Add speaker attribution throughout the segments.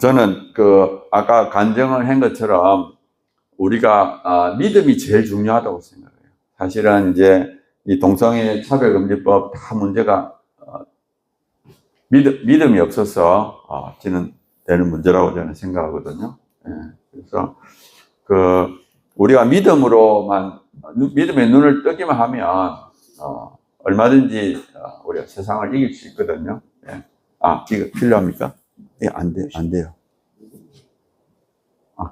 Speaker 1: 저는 아까 간증을 한 것처럼 우리가 믿음이 제일 중요하다고 생각해요. 사실은 이제 이 동성애 차별금지법 다 문제가 믿음이 없어서 되는 문제라고 저는 생각하거든요. 예, 그래서 우리가 믿음의 눈을 뜨기만 하면 얼마든지 우리가 세상을 이길 수 있거든요. 예. 이거 필요합니까? 예, 안 돼요.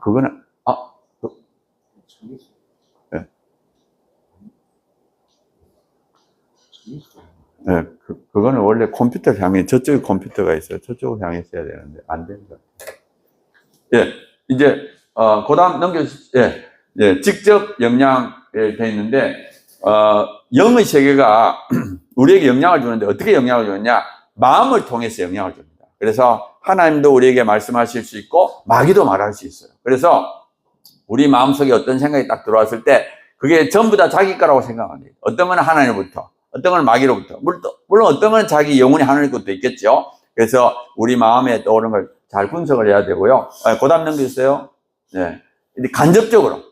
Speaker 1: 그거는 예. 네, 그거는 원래 컴퓨터 향해, 저쪽에 컴퓨터가 있어요. 저쪽을 향해 써야 되는데, 안 됩니다. 예, 이제, 그 다음 예, 직접 영향에 돼 있는데, 영의 세계가 우리에게 영향을 주는데, 어떻게 영향을 주느냐? 마음을 통해서 영향을 줍니다. 그래서 하나님도 우리에게 말씀하실 수 있고, 마귀도 말할 수 있어요. 그래서 우리 마음속에 어떤 생각이 딱 들어왔을 때, 그게 전부 다 자기 거라고 생각합니다. 어떤 건 하나님부터, 어떤 건 마귀로부터, 물론 어떤 건 자기 영혼이 하나님 것도 있겠죠. 그래서 우리 마음에 떠오르는 걸 잘 분석을 해야 되고요. 그 다음 넘겨주세요. 네. 간접적으로.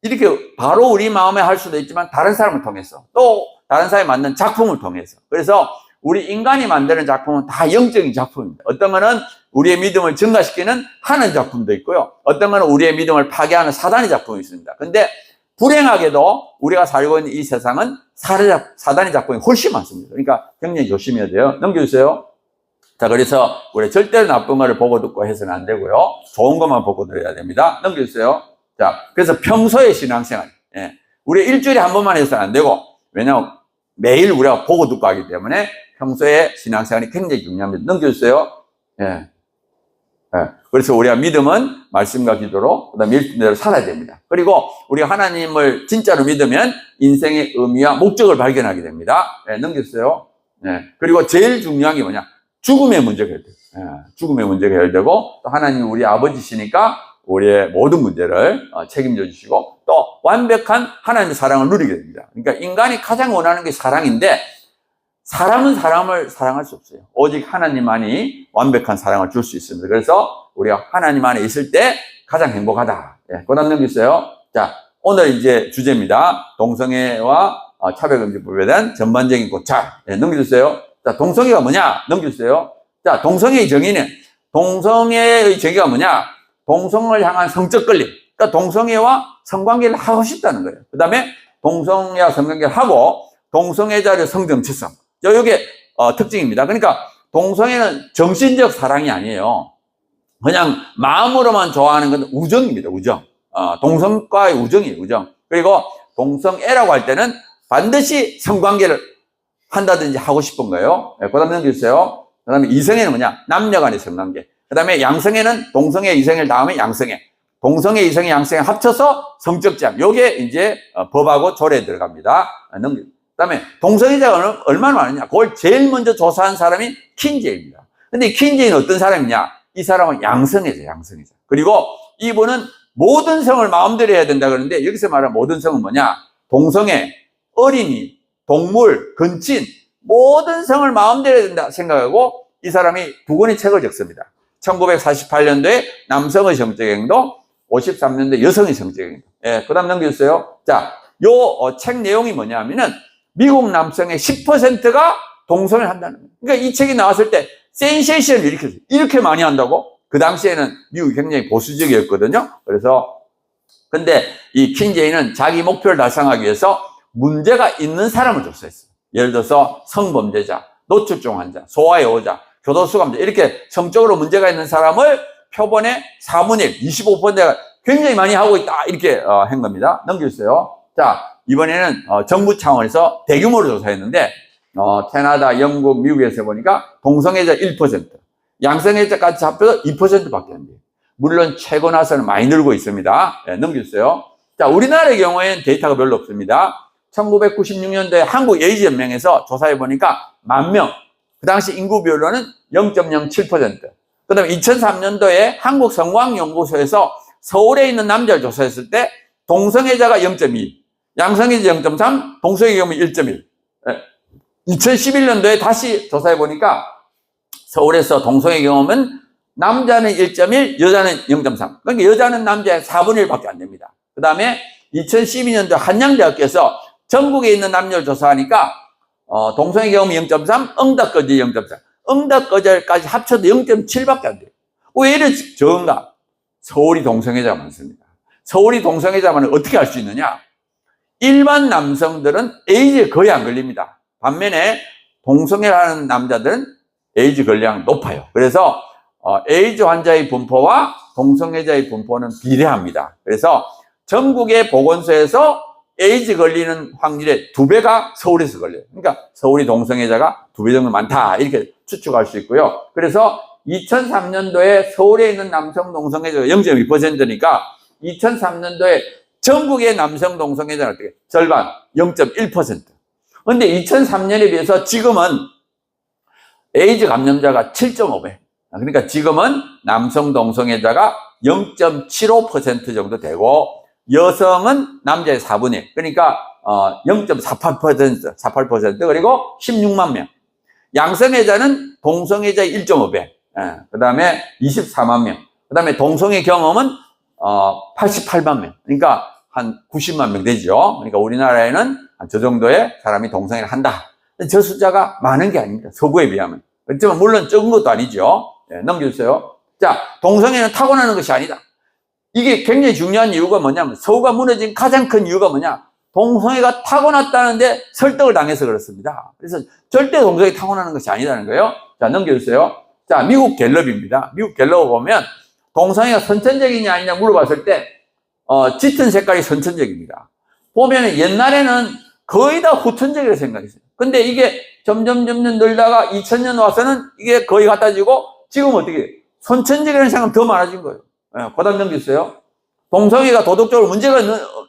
Speaker 1: 이렇게 바로 우리 마음에 할 수도 있지만 다른 사람을 통해서, 또 다른 사람이 만든 작품을 통해서. 그래서 우리 인간이 만드는 작품은 다 영적인 작품입니다. 어떤 거는 우리의 믿음을 증가시키는 하는 작품도 있고요. 어떤 거는 우리의 믿음을 파괴하는 사단의 작품이 있습니다. 근데 불행하게도 우리가 살고 있는 이 세상은 사단의 작품이 훨씬 많습니다. 그러니까 굉장히 조심해야 돼요. 넘겨주세요. 자, 그래서 우리 절대로 나쁜 거를 보고 듣고 해서는 안 되고요. 좋은 것만 보고 들어야 됩니다. 넘겨주세요. 자, 그래서 평소의 신앙생활. 예. 우리 일주일에 한 번만 해서는 안 되고, 왜냐하면 매일 우리가 보고 듣고 하기 때문에 평소에 신앙생활이 굉장히 중요합니다. 넘겨주세요. 예. 예. 그래서 우리가 믿음은 말씀과 기도로, 그 다음에 일대로 살아야 됩니다. 그리고 우리가 하나님을 진짜로 믿으면 인생의 의미와 목적을 발견하게 됩니다. 예, 넘겼어요. 예. 그리고 제일 중요한 게 뭐냐? 죽음의 문제가 해결돼요. 예. 죽음의 문제가 해결되고, 또 하나님이 우리 아버지시니까 우리의 모든 문제를 책임져 주시고, 또 완벽한 하나님의 사랑을 누리게 됩니다. 그러니까 인간이 가장 원하는 게 사랑인데, 사람은 사람을 사랑할 수 없어요. 오직 하나님만이 완벽한 사랑을 줄 수 있습니다. 그래서 우리가 하나님 안에 있을 때 가장 행복하다. 예, 그 다음 넘기세요. 자, 오늘 이제 주제입니다. 동성애와 차별금지법에 대한 전반적인 고찰. 예, 넘겨주세요. 자, 동성애가 뭐냐? 넘겨주세요. 자, 동성애의 정의는, 동성애의 정의가 뭐냐? 동성을 향한 성적 끌림. 그러니까 동성애와 성관계를 하고 싶다는 거예요. 그 다음에 동성애와 성관계를 하고, 동성애자의 성정체성. 이게 특징입니다. 그러니까 동성애는 정신적 사랑이 아니에요. 그냥 마음으로만 좋아하는 건 우정입니다. 우정. 동성과의 우정이에요. 우정. 그리고 동성애라고 할 때는 반드시 성관계를 한다든지 하고 싶은 거예요. 네, 그 다음에 넘겨주세요. 그 다음에 이성애는 뭐냐? 남녀 간의 성관계. 그 다음에 양성애는 동성애, 이성애 다음에 양성애. 동성애, 이성애, 양성애 합쳐서 성적 제한. 요게 이제 법하고 조례에 들어갑니다. 넘겨. 그 다음에 동성애자가 얼마나 많으냐? 그걸 제일 먼저 조사한 사람이 킨제이입니다. 근데 이 킨제이는 어떤 사람이냐? 이 사람은 양성애자, 양성애자. 그리고 이분은 모든 성을 마음대로 해야 된다 그러는데 여기서 말하는 모든 성은 뭐냐? 동성애, 어린이, 동물, 근친, 모든 성을 마음대로 해야 된다 생각하고 이 사람이 두 권의 책을 적습니다. 1948년도에 남성의 성적 행동, 53년도에 여성의 성적 행동. 예, 그 다음 넘겨주세요. 자, 요 책 내용이 뭐냐면은 미국 남성의 10%가 동성애를 한다는 거예요. 그러니까 이 책이 나왔을 때 센세이션을 일으켰어요. 이렇게 많이 한다고? 그 당시에는 미국이 굉장히 보수적이었거든요. 그래서 근데 이 킨제이는 자기 목표를 달성하기 위해서 문제가 있는 사람을 조사했어요. 예를 들어서 성범죄자, 노출증 환자, 소아애호자, 교도소감자 이렇게 성적으로 문제가 있는 사람을 표본의 4분의 1, 25%가 굉장히 많이 하고 있다 이렇게 한 겁니다. 넘겨주세요. 자, 이번에는 정부 차원에서 대규모로 조사했는데 캐나다, 영국, 미국에서 보니까 동성애자 1%, 양성애자까지 합해서 2%밖에 안 돼요. 물론 최고 나서는 많이 늘고 있습니다. 네, 넘겨주세요. 자, 우리나라의 경우에는 데이터가 별로 없습니다. 1996년도에 한국에이즈연맹에서 조사해 보니까 10,000명, 그 당시 인구 비율로는 0.07%. 그 다음에 2003년도에 한국성광연구소에서 서울에 있는 남자를 조사했을 때 동성애자가 0.2, 양성애자 0.3, 동성애 경험이 1.1. 2011년도에 다시 조사해 보니까 서울에서 동성애 경험은 남자는 1.1, 여자는 0.3. 그러니까 여자는 남자의 4분의 1밖에 안 됩니다. 그 다음에 2012년도 한양대학교에서 전국에 있는 남녀를 조사하니까 동성애 경험이 0.3, 응답거절 0.3, 응답거절까지 합쳐도 0.7밖에 안 돼요. 왜 이렇게 적은가? 서울이 동성애자가 많습니다. 서울이 동성애자만 어떻게 할 수 있느냐? 일반 남성들은 에이즈에 거의 안 걸립니다. 반면에 동성애를 하는 남자들은 에이즈 걸량이 높아요. 그래서 에이즈 환자의 분포와 동성애자의 분포는 비례합니다. 그래서 전국의 보건소에서 에이즈 걸리는 확률의 2배가 서울에서 걸려요. 그러니까 서울이 동성애자가 2배 정도 많다 이렇게 추측할 수 있고요. 그래서 2003년도에 서울에 있는 남성 동성애자가 0.2%니까 2003년도에 전국의 남성 동성애자는 어떻게? 절반, 0.1%. 그런데 2003년에 비해서 지금은 에이즈 감염자가 7.5배. 그러니까 지금은 남성 동성애자가 0.75% 정도 되고 여성은 남자의 4분의 1. 그러니까 0.48%, 그리고 16만 명. 양성애자는 동성애자의 1.5배. 그 다음에 24만 명. 그 다음에 동성애 경험은 88만 명. 그러니까 한 90만 명 되죠. 그러니까 우리나라에는 저 정도의 사람이 동성애를 한다. 저 숫자가 많은 게 아닙니다. 서구에 비하면. 그렇지만 물론 적은 것도 아니죠. 넘겨주세요. 자, 동성애는 타고나는 것이 아니다. 이게 굉장히 중요한 이유가 뭐냐면 서구가 무너진 가장 큰 이유가 뭐냐? 동성애가 타고났다는데 설득을 당해서 그렇습니다. 그래서 절대 동성애 타고나는 것이 아니라는 거예요. 자, 넘겨주세요. 자, 미국 갤럽입니다. 미국 갤럽을 보면 동성애가 선천적이냐 아니냐 물어봤을 때 짙은 색깔이 선천적입니다. 보면 옛날에는 거의 다 후천적이라고 생각했어요. 근데 이게 점점 늘다가 2000년 와서는 이게 거의 같아지고 지금 어떻게 선천적이라는 생각은 더 많아진 거예요. 그 다음 넘겨주세요. 동성애가 도덕적으로 문제가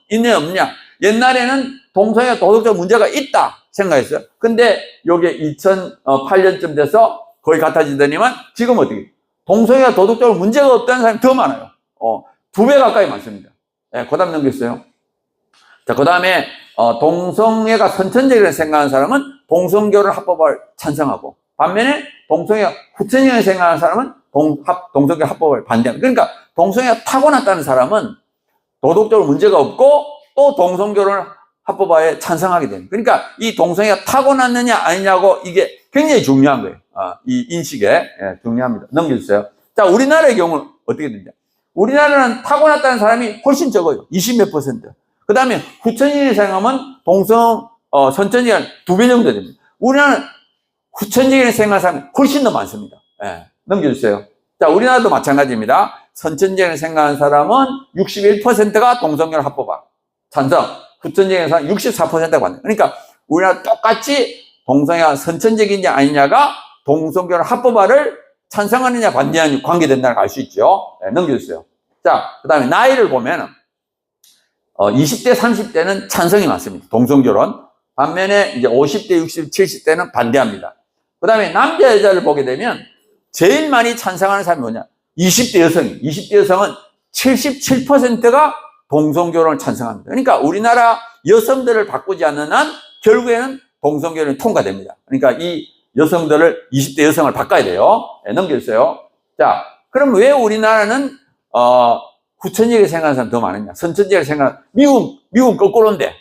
Speaker 1: 있냐 없냐. 옛날에는 동성애가 도덕적으로 문제가 있다 생각했어요. 근데 요게 2008년쯤 돼서 거의 같아지더니만 지금 어떻게 동성애가 도덕적으로 문제가 없다는 사람이 더 많아요. 2배 가까이 많습니다. 그 다음 넘겼어요. 자, 그 다음에 동성애가 선천적이라고 생각하는 사람은 동성결혼 합법을 찬성하고 반면에 동성애가 후천적이라고 생각하는 사람은 동성결혼 합법을 반대합니다. 그러니까 동성애가 타고났다는 사람은 도덕적으로 문제가 없고 또 동성결혼 합법화에 찬성하게 됩니다. 그러니까 이 동성애가 타고났느냐 아니냐고 이게 굉장히 중요한 거예요. 이 인식에 중요합니다. 넘겨주세요. 자, 우리나라의 경우는 어떻게 되냐? 우리나라는 타고났다는 사람이 훨씬 적어요. 20몇 %. 그 다음에 후천적인 생각하면 선천적인 2배 정도 됩니다. 우리나라는 후천적인 생각하는 사람이 훨씬 더 많습니다. 넘겨주세요. 자, 우리나라도 마찬가지입니다. 선천적인 생각하는 사람은 61%가 동성결혼 합법화 찬성, 후천적인 사람 64%가 반대. 그러니까 우리나라 똑같이 동성애가 선천적이냐 아니냐가 동성결혼 합법화를 찬성하느냐 반대하느냐 관계된다는 걸 알 수 있죠. 넘겨주세요. 자, 그 다음에 나이를 보면은 20대, 30대는 찬성이 많습니다. 동성결혼. 반면에 이제 50대, 60, 70대는 반대합니다. 그 다음에 남자, 여자를 보게 되면 제일 많이 찬성하는 사람이 뭐냐? 20대 여성이. 20대 여성은 77%가 동성결혼을 찬성합니다. 그러니까 우리나라 여성들을 바꾸지 않는 한 결국에는 동성결혼이 통과됩니다. 그러니까 이 여성들을 20대 여성을 바꿔야 돼요. 넘겨주세요. 자, 그럼 왜 우리나라는 후천적이라고 생각하는 사람이 더 많으냐? 선천적이라고 생각하는 미국 거꾸로인데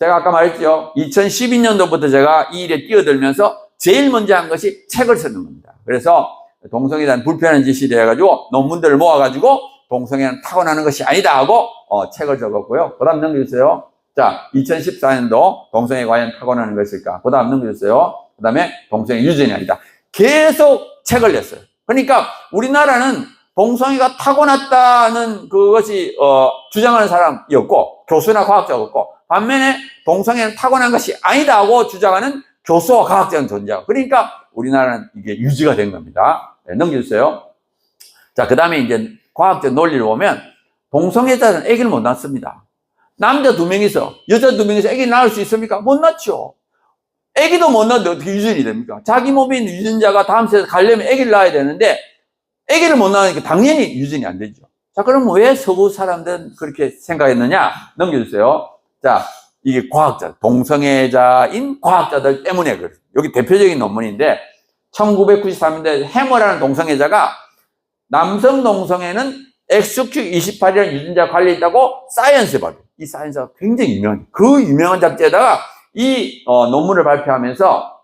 Speaker 1: 제가 아까 말했죠. 2012년도부터 제가 이 일에 뛰어들면서 제일 먼저 한 것이 책을 쓰는 겁니다. 그래서 동성애에 대한 불편한 짓이 돼가지고 논문들을 모아가지고 동성애는 타고나는 것이 아니다 하고 책을 적었고요. 그 다음 넘겨주세요. 자, 2014년도 동성애 과연 타고나는 것일까? 그 다음 넘겨주세요. 그 다음에 동성애 유전이 아니다. 계속 책을 냈어요. 그러니까 우리나라는 동성애가 타고났다는 그것이 주장하는 사람이었고 교수나 과학자였고 반면에 동성애는 타고난 것이 아니다 하고 주장하는 교수와 과학자는 존재하고 그러니까 우리나라는 이게 유지가 된 겁니다. 넘겨주세요. 자, 그 다음에 이제 과학적 논리를 보면 동성애자는 아기를 못 낳습니다. 남자 2명이서 여자 2명이서 아기를 낳을 수 있습니까? 못 낳죠. 아기도 못 낳는데 어떻게 유전이 됩니까? 자기 몸에 있는 유전자가 다음 세대에 가려면 아기를 낳아야 되는데 아기를 못 낳으니까 당연히 유전이 안 되죠. 자, 그럼 왜 서구 사람들은 그렇게 생각했느냐? 넘겨주세요. 자, 이게 과학자, 동성애자인 과학자들 때문에 그래요. 여기 대표적인 논문인데 1993년대 해머라는 동성애자가 남성 동성애는 XQ28이라는 유전자 관련이 있다고 사이언스에 발표. 이 사이언스가 굉장히 유명한, 그 유명한 잡지에다가 이 논문을 발표하면서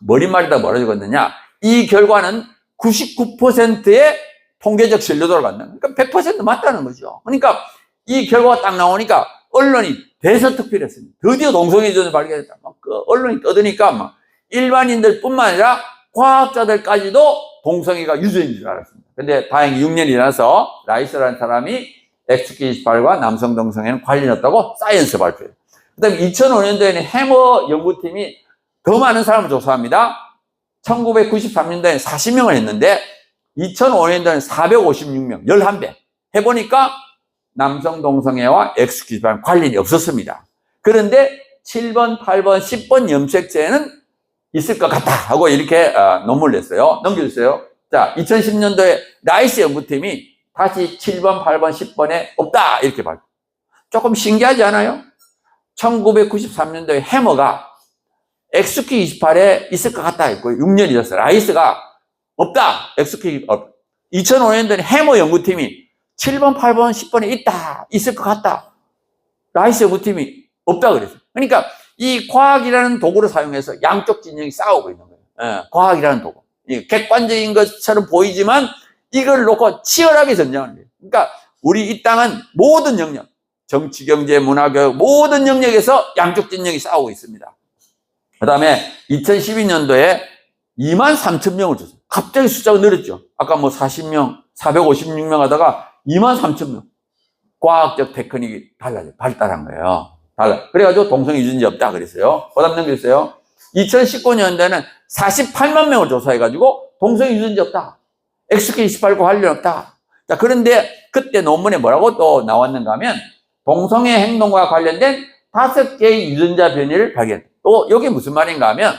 Speaker 1: 머릿말에다 뭐라 적었느냐. 이 결과는 99%의 통계적 신뢰도를 갖는, 그러니까 100% 맞다는 거죠. 그러니까 이 결과가 딱 나오니까 언론이 대서특필했습니다. 드디어 동성애 유전을 발견했다. 막 그 언론이 떠드니까 막 일반인들뿐만 아니라 과학자들까지도 동성애가 유전인 줄 알았습니다. 근데 다행히 6년이 지나서 라이스라는 사람이 XQ28과 남성 동성애는 관련이 없다고 사이언스 발표해요. 그 다음에 2005년도에는 해머 연구팀이 더 많은 사람을 조사합니다. 1993년도에는 40명을 했는데 2005년도에는 456명, 11배 해보니까 남성 동성애와 XQ28은 관련이 없었습니다. 그런데 7번, 8번, 10번 염색체에는 있을 것 같다 하고 이렇게 논문을 냈어요. 넘겨주세요. 자, 2010년도에 라이스 연구팀이 다시 7번, 8번, 10번에 없다 이렇게 발표. 조금 신기하지 않아요? 1993년도에 해머가 XQ28에 있을 것 같다 했고 6년이 지났어요. 라이스가 없다. XQ28. 2005년도에 해머 연구팀이 7번, 8번, 10번에 있다. 있을 것 같다. 라이스 연구팀이 없다 그랬어요. 그러니까 이 과학이라는 도구를 사용해서 양쪽 진영이 싸우고 있는 거예요. 예, 과학이라는 도구. 객관적인 것처럼 보이지만 이걸 놓고 치열하게 전쟁하는 거예요. 그러니까 우리 이 땅은 모든 영역, 정치, 경제, 문화, 교육 모든 영역에서 양쪽 진영이 싸우고 있습니다. 그 다음에 2012년도에 23,000명을 줬어요. 갑자기 숫자가 늘었죠. 아까 뭐 40명, 456명 하다가 23,000명. 과학적 테크닉이 발달한 거예요. 그래가지고 동성애 유전자 없다 그랬어요. 그 다음 넘겨주세요. 2019년도에는 48만 명을 조사해가지고 동성애 유전자 없다. XQ28과 관련 없다. 자, 그런데 그때 논문에 뭐라고 또 나왔는가 하면 동성애 행동과 관련된 5개의 유전자 변이를 발견. 또 이게 무슨 말인가 하면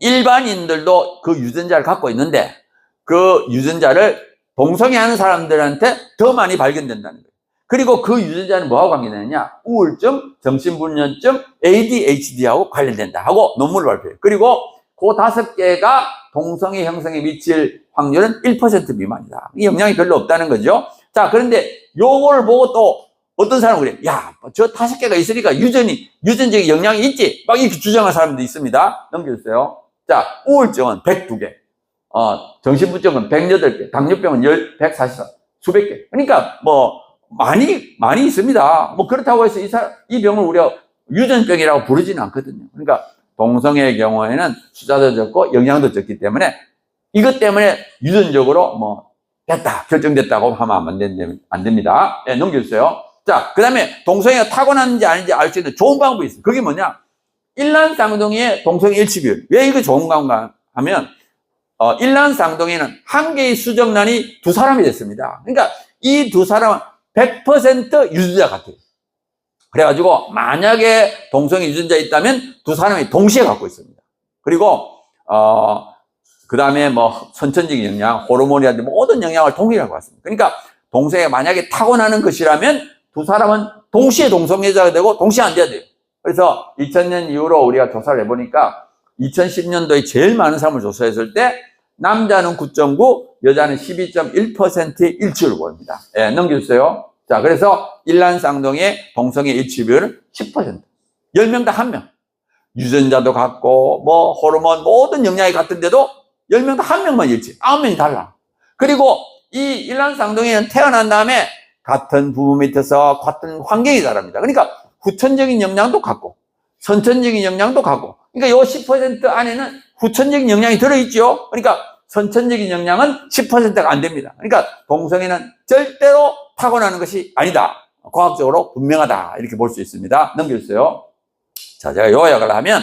Speaker 1: 일반인들도 그 유전자를 갖고 있는데 그 유전자를 동성애 하는 사람들한테 더 많이 발견된다는 거예요. 그리고 그 유전자는 뭐하고 관계되느냐? 우울증, 정신불면증, ADHD하고 관련된다 하고 논문을 발표해요. 그리고 그 5개가 동성애 형성에 미칠 확률은 1% 미만이다. 이 영향이 별로 없다는 거죠. 자, 그런데 요거를 보고 또 어떤 사람은 그래. 야, 저 5개가 있으니까 유전적인 영향이 있지. 막 이렇게 주장하는 사람도 있습니다. 넘겨주세요. 자, 우울증은 102개. 정신불증은 108개. 당뇨병은 144, 수백 개. 그러니까 뭐, 많이 있습니다. 뭐 그렇다고 해서 이 병을 우리가 유전병이라고 부르지는 않거든요. 그러니까 동성애의 경우에는 숫자도 적고 영향도 적기 때문에 이것 때문에 유전적으로 뭐 됐다, 결정됐다고 하면 안 됩니다. 네, 넘겨주세요. 자, 그 다음에 동성애가 타고났는지 아닌지 알 수 있는 좋은 방법이 있어요. 그게 뭐냐? 일란쌍둥이의 동성애 일치 비율. 왜 이거 좋은 건가 하면 일란쌍둥이는 한 개의 수정란이 두 사람이 됐습니다. 그러니까 이 두 사람은 100% 유전자 같아요. 그래가지고 만약에 동성애 유전자 있다면 두 사람이 동시에 갖고 있습니다. 그리고 그 다음에 뭐 선천적인 영향, 호르몬이라든지 모든 영향을 동시에 갖고 있습니다. 그러니까 동성애가 만약에 타고나는 것이라면 두 사람은 동시에 동성애자가 되고 동시에 안 돼야 돼요. 그래서 2000년 이후로 우리가 조사를 해보니까 2010년도에 제일 많은 사람을 조사했을 때 남자는 9.9, 여자는 12.1%의 일치율을 보입니다. 예, 넘겨주세요. 자, 그래서 일란쌍둥이의 동성애 일치 비율은 10%. 10명 다 1명. 유전자도 같고, 뭐, 호르몬, 모든 영향이 같은데도 10명 다 1명만 일치. 9명이 달라. 그리고 이 일란쌍둥이는 태어난 다음에 같은 부모 밑에서 같은 환경이 자랍니다. 그러니까 후천적인 영향도 같고, 선천적인 영향도 같고, 그러니까 요 10% 안에는 후천적인 영향이 들어있죠. 그러니까 선천적인 영향은 10%가 안 됩니다. 그러니까 동성애는 절대로 타고나는 것이 아니다. 과학적으로 분명하다. 이렇게 볼 수 있습니다. 넘겨주세요. 자, 제가 요약을 하면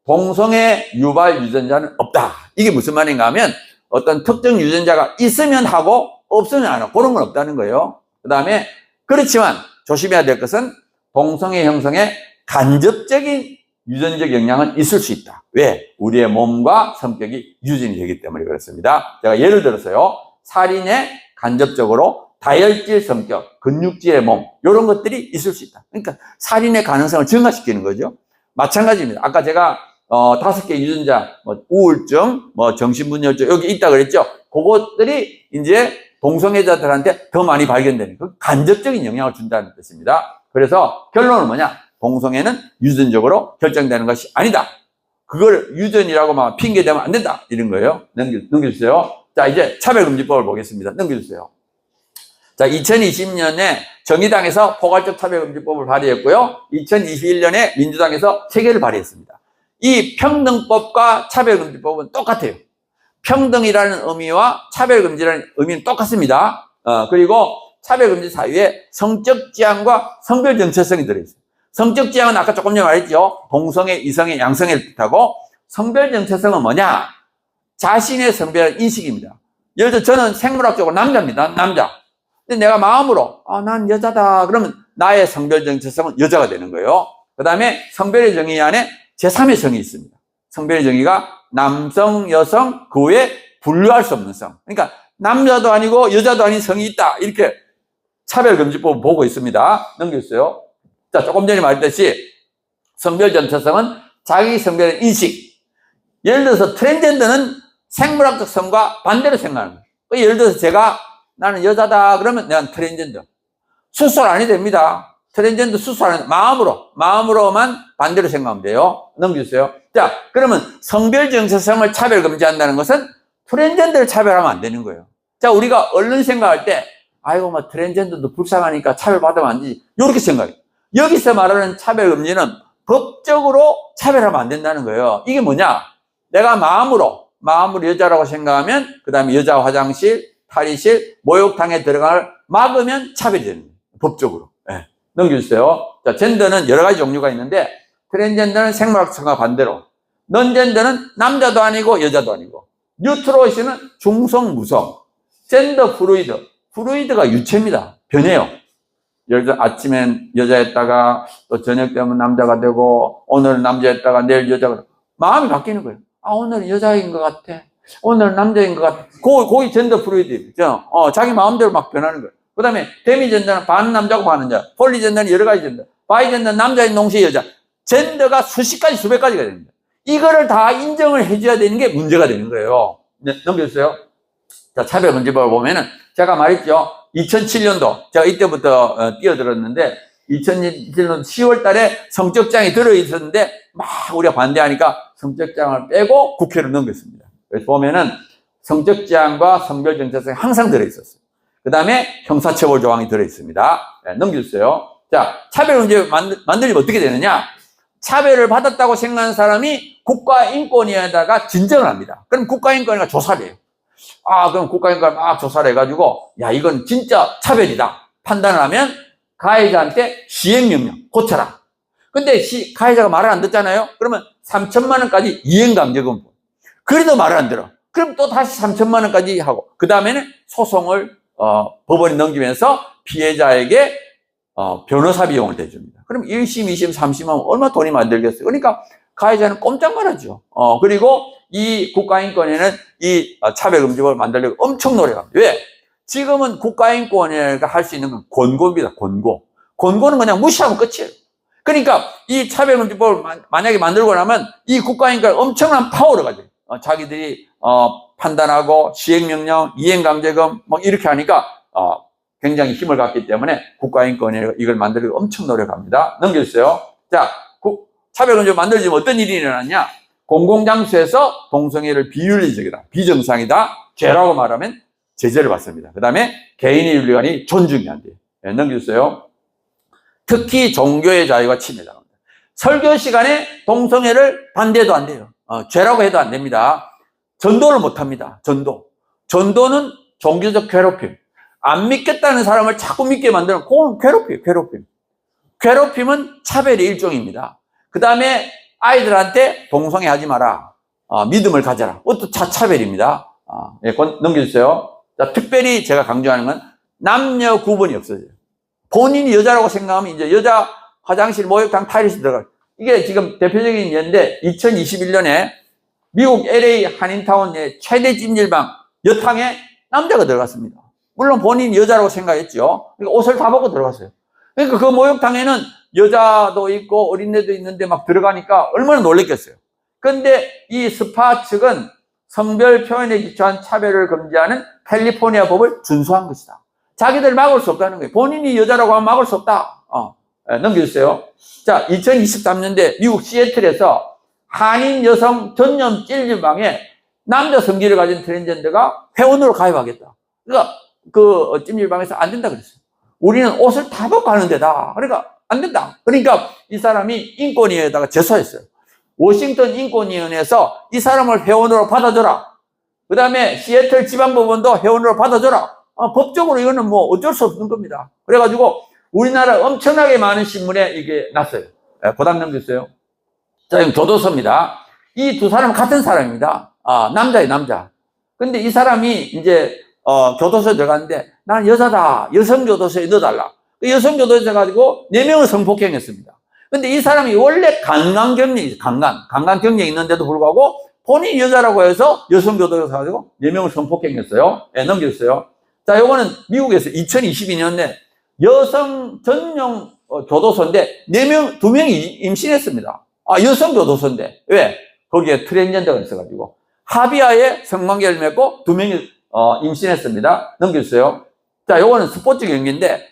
Speaker 1: 동성애 유발 유전자는 없다. 이게 무슨 말인가 하면 어떤 특정 유전자가 있으면 하고 없으면 안 하고 그런 건 없다는 거예요. 그 다음에 그렇지만 조심해야 될 것은 동성애 형성에 간접적인 유전적 영향은 있을 수 있다. 왜? 우리의 몸과 성격이 유전이 되기 때문에 그렇습니다. 제가 예를 들어서요. 살인에 간접적으로 다혈질 성격, 근육질의 몸 이런 것들이 있을 수 있다. 그러니까 살인의 가능성을 증가시키는 거죠. 마찬가지입니다. 아까 제가 5개 유전자, 뭐 우울증, 뭐 정신분열증 여기 있다 그랬죠. 그것들이 이제 동성애자들한테 더 많이 발견되는 그 간접적인 영향을 준다는 뜻입니다. 그래서 결론은 뭐냐? 동성애는 유전적으로 결정되는 것이 아니다. 그걸 유전이라고 막 핑계대면 안 된다. 이런 거예요. 넘겨주세요. 자, 이제 차별금지법을 보겠습니다. 넘겨주세요. 자, 2020년에 정의당에서 포괄적 차별금지법을 발의했고요. 2021년에 민주당에서 체계를 발의했습니다. 이 평등법과 차별금지법은 똑같아요. 평등이라는 의미와 차별금지라는 의미는 똑같습니다. 그리고 차별금지 사유에 성적 지향과 성별 정체성이 들어있어요. 성적 지향은 아까 조금 전에 말했죠. 동성애, 이성애, 양성애를 뜻하고 성별 정체성은 뭐냐? 자신의 성별 인식입니다. 예를 들어 저는 생물학적으로 남자입니다. 남자. 근데 내가 마음으로 난 여자다 그러면 나의 성별 정체성은 여자가 되는 거예요. 그 다음에 성별의 정의 안에 제3의 성이 있습니다. 성별의 정의가 남성, 여성, 그 외에 분류할 수 없는 성. 그러니까 남자도 아니고 여자도 아닌 성이 있다. 이렇게 차별금지법을 보고 있습니다. 넘겼어요. 자, 조금 전에 말했듯이 성별 정체성은 자기 성별의 인식. 예를 들어서 트랜스젠더는 생물학적 성과 반대로 생각하는 거예요. 예를 들어서 제가 나는 여자다 그러면 내가 트랜스젠더. 수술 안 해도 됩니다. 트랜스젠더 수술 안 해도 마음으로만 반대로 생각하면 돼요. 넘겨주세요. 자, 그러면 성별 정체성을 차별금지한다는 것은 트랜스젠더를 차별하면 안 되는 거예요. 자, 우리가 얼른 생각할 때 아이고 뭐 트랜스젠더도 불쌍하니까 차별받으면 안 되지. 이렇게 생각해요. 여기서 말하는 차별금지는 법적으로 차별하면 안 된다는 거예요. 이게 뭐냐? 내가 마음으로 여자라고 생각하면 그 다음에 여자 화장실, 탈의실, 목욕탕에 들어가를 막으면 차별이 되는 거예요. 법적으로. 네. 넘겨주세요. 자, 젠더는 여러 가지 종류가 있는데 트랜스젠더는 생물학성과 반대로, 넌젠더는 남자도 아니고 여자도 아니고, 뉴트로시는 중성, 무성, 젠더 플루이드, 플루이드가 유체입니다. 변해요. 예를 들어 아침엔 여자였다가 또 저녁 되면 남자가 되고 오늘은 남자였다가 내일 여자가 되고 마음이 바뀌는 거예요. 오늘은 여자인 것 같아. 오늘은 남자인 것 같아. 거기 젠더 플루이드. 자기 마음대로 막 변하는 거예요. 그 다음에 데미젠더는 반 남자고 반 여자. 폴리젠더는 여러 가지 젠더. 바이젠더는 남자인 동시에 여자. 젠더가 수십 가지, 수백 가지가 됩니다. 이거를 다 인정을 해줘야 되는 게 문제가 되는 거예요. 네, 넘겨주세요. 자, 차별금지법을 보면은 제가 말했죠. 2007년도 제가 이때부터 뛰어들었는데 2007년 10월 달에 성적장이 들어있었는데 막 우리가 반대하니까 성적장을 빼고 국회로 넘겼습니다. 그래서 보면은 성적장과 성별 정체성이 항상 들어있었어요. 그 다음에 형사처벌 조항이 들어있습니다. 네, 넘겨주세요. 자, 차별금지 만들면 어떻게 되느냐? 차별을 받았다고 생각하는 사람이 국가인권위에다가 진정을 합니다. 그럼 국가인권위가 조사를 해요. 그럼 국가인권위가 막 조사를 해가지고, 이건 진짜 차별이다. 판단을 하면 가해자한테 시행명령, 고쳐라. 근데 가해자가 말을 안 듣잖아요? 그러면 3천만 원까지 이행강제금. 그래도 말을 안 들어. 그럼 또 다시 3천만 원까지 하고, 그 다음에는 소송을, 법원에 넘기면서 피해자에게, 변호사 비용을 대줍니다. 그럼 1심, 2심, 3심 하면 얼마나 돈이 많이 들겠어요? 그러니까 가해자는 꼼짝 말하죠. 그리고 이 국가인권위는 이 차별금지법을 만들려고 엄청 노력합니다. 왜? 지금은 국가인권위가 할 수 있는 건 권고입니다. 권고. 권고는 그냥 무시하면 끝이에요. 그러니까 이 차별금지법을 만약에 만들고 나면 이 국가인권위가 엄청난 파워를 가져요. 자기들이 판단하고 시행명령, 이행강제금 뭐 이렇게 하니까 굉장히 힘을 갖기 때문에 국가인권위가 이걸 만들려고 엄청 노력합니다. 넘겨주세요. 자, 차별금지법 만들어지면 어떤 일이 일어나냐? 공공장소에서 동성애를 비윤리적이다, 비정상이다, 죄라고 말하면 제재를 받습니다. 그 다음에 개인의 윤리관이 존중이 안 돼요. 네, 넘겨주세요. 특히 종교의 자유가 침해당합니다. 설교 시간에 동성애를 반대도 안 돼요. 죄라고 해도 안 됩니다. 전도를 못 합니다. 전도는 종교적 괴롭힘. 안 믿겠다는 사람을 자꾸 믿게 만드는 그건 괴롭힘. 괴롭힘은 차별의 일종입니다. 그 다음에 아이들한테 동성애 하지 마라. 믿음을 가져라. 그것도 차별입니다. 넘겨주세요. 자, 특별히 제가 강조하는 건 남녀 구분이 없어져요. 본인이 여자라고 생각하면 이제 여자 화장실, 목욕탕, 탈의실 들어가요. 이게 지금 대표적인 예인데 2021년에 미국 LA 한인타운의 최대 찜질방 여탕에 남자가 들어갔습니다. 물론 본인이 여자라고 생각했죠. 그러니까 옷을 다 벗고 들어갔어요. 그러니까 그 목욕탕에는 여자도 있고 어린애도 있는데 막 들어가니까 얼마나 놀랬겠어요. 근데 이 스파 측은 성별 표현에 기초한 차별을 금지하는 캘리포니아 법을 준수한 것이다. 자기들 막을 수 없다는 거예요. 본인이 여자라고 하면 막을 수 없다. 넘겨주세요. 자, 2023년대 미국 시애틀에서 한인 여성 전용 찜질방에 남자 성기를 가진 트랜스젠더가 회원으로 가입하겠다. 그러니까 그 찜질방에서 안 된다 그랬어요. 우리는 옷을 다 벗고 하는 데다. 그러니까 안 된다. 그러니까 이 사람이 인권위에다가 제소했어요. 워싱턴 인권위원회에서 이 사람을 회원으로 받아줘라. 그 다음에 시애틀 지방법원도 회원으로 받아줘라. 법적으로 이거는 뭐 어쩔 수 없는 겁니다. 그래가지고 우리나라 엄청나게 많은 신문에 이게 났어요. 고담 넘겼어요. 자, 이건 교도소입니다. 이 두 사람은 같은 사람입니다. 남자예요, 남자. 근데 이 사람이 이제 교도소에 들어갔는데 난 여자다. 여성교도소에 넣어달라. 여성교도소에 가지고 4명을 성폭행했습니다. 근데 이 사람이 원래 강간경력이 강간경력이 있는데도 불구하고 본인이 여자라고 해서 여성교도소에 가지고 4명을 성폭행했어요. 넘겼어요. 자, 요거는 미국에서 2022년에 여성 전용 교도소인데 2명이 임신했습니다. 여성교도소인데. 왜? 거기에 트랜스젠더가 있어가지고. 합의하에 성관계를 맺고 2명이 임신했습니다. 넘겨주세요. 자, 요거는 스포츠 경기인데,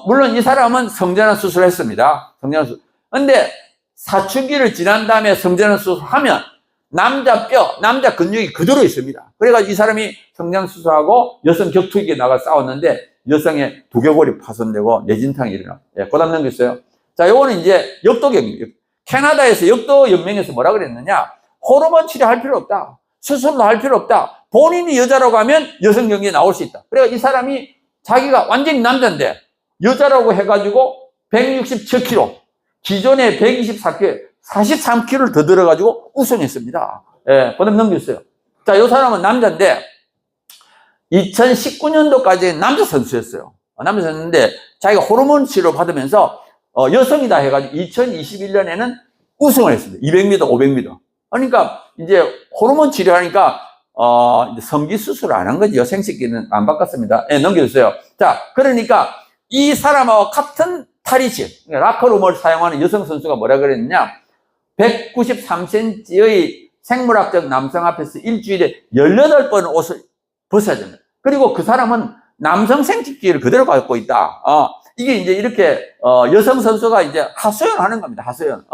Speaker 1: 물론 이 사람은 성전환 수술을 했습니다. 성전환 수술. 근데 사춘기를 지난 다음에 성전환 수술을 하면 남자 뼈, 남자 근육이 그대로 있습니다. 그래가지고 이 사람이 성전환 수술하고 여성 격투기에 나가 싸웠는데 여성의 두개골이 파손되고 뇌진탕이 일어나. 예, 그 다음 넘겼어요. 자, 요거는 이제 역도 경기. 캐나다에서 역도 연맹에서 뭐라 그랬느냐? 호르몬 치료할 필요 없다. 수술도 할 필요 없다. 본인이 여자라고 하면 여성 경기에 나올 수 있다. 그래서 이 사람이 자기가 완전히 남자인데 여자라고 해가지고 167kg, 기존에 124kg, 43kg를 더 들어가지고 우승했습니다. 예, 그 다음 넘겼어요. 자, 이 사람은 남자인데 2019년도까지 남자 선수였어요. 남자 선수인데 자기가 호르몬 치료 받으면서 여성이다 해가지고 2021년에는 우승을 했습니다. 200m, 500m. 그러니까 이제 호르몬 치료하니까 이제 성기 수술을 안 한 거죠. 생식기는 안 바꿨습니다. 예, 넘겨주세요. 자, 그러니까 이 사람하고 같은 탈의실, 라커룸을 사용하는 여성 선수가 뭐라 그랬느냐? 193cm의 생물학적 남성 앞에서 일주일에 18번 옷을 벗어야 됩니다. 그리고 그 사람은 남성 생殖기를 그대로 갖고 있다. 이게 이제 이렇게, 여성 선수가 이제 하소연을 하는 겁니다. 하소연.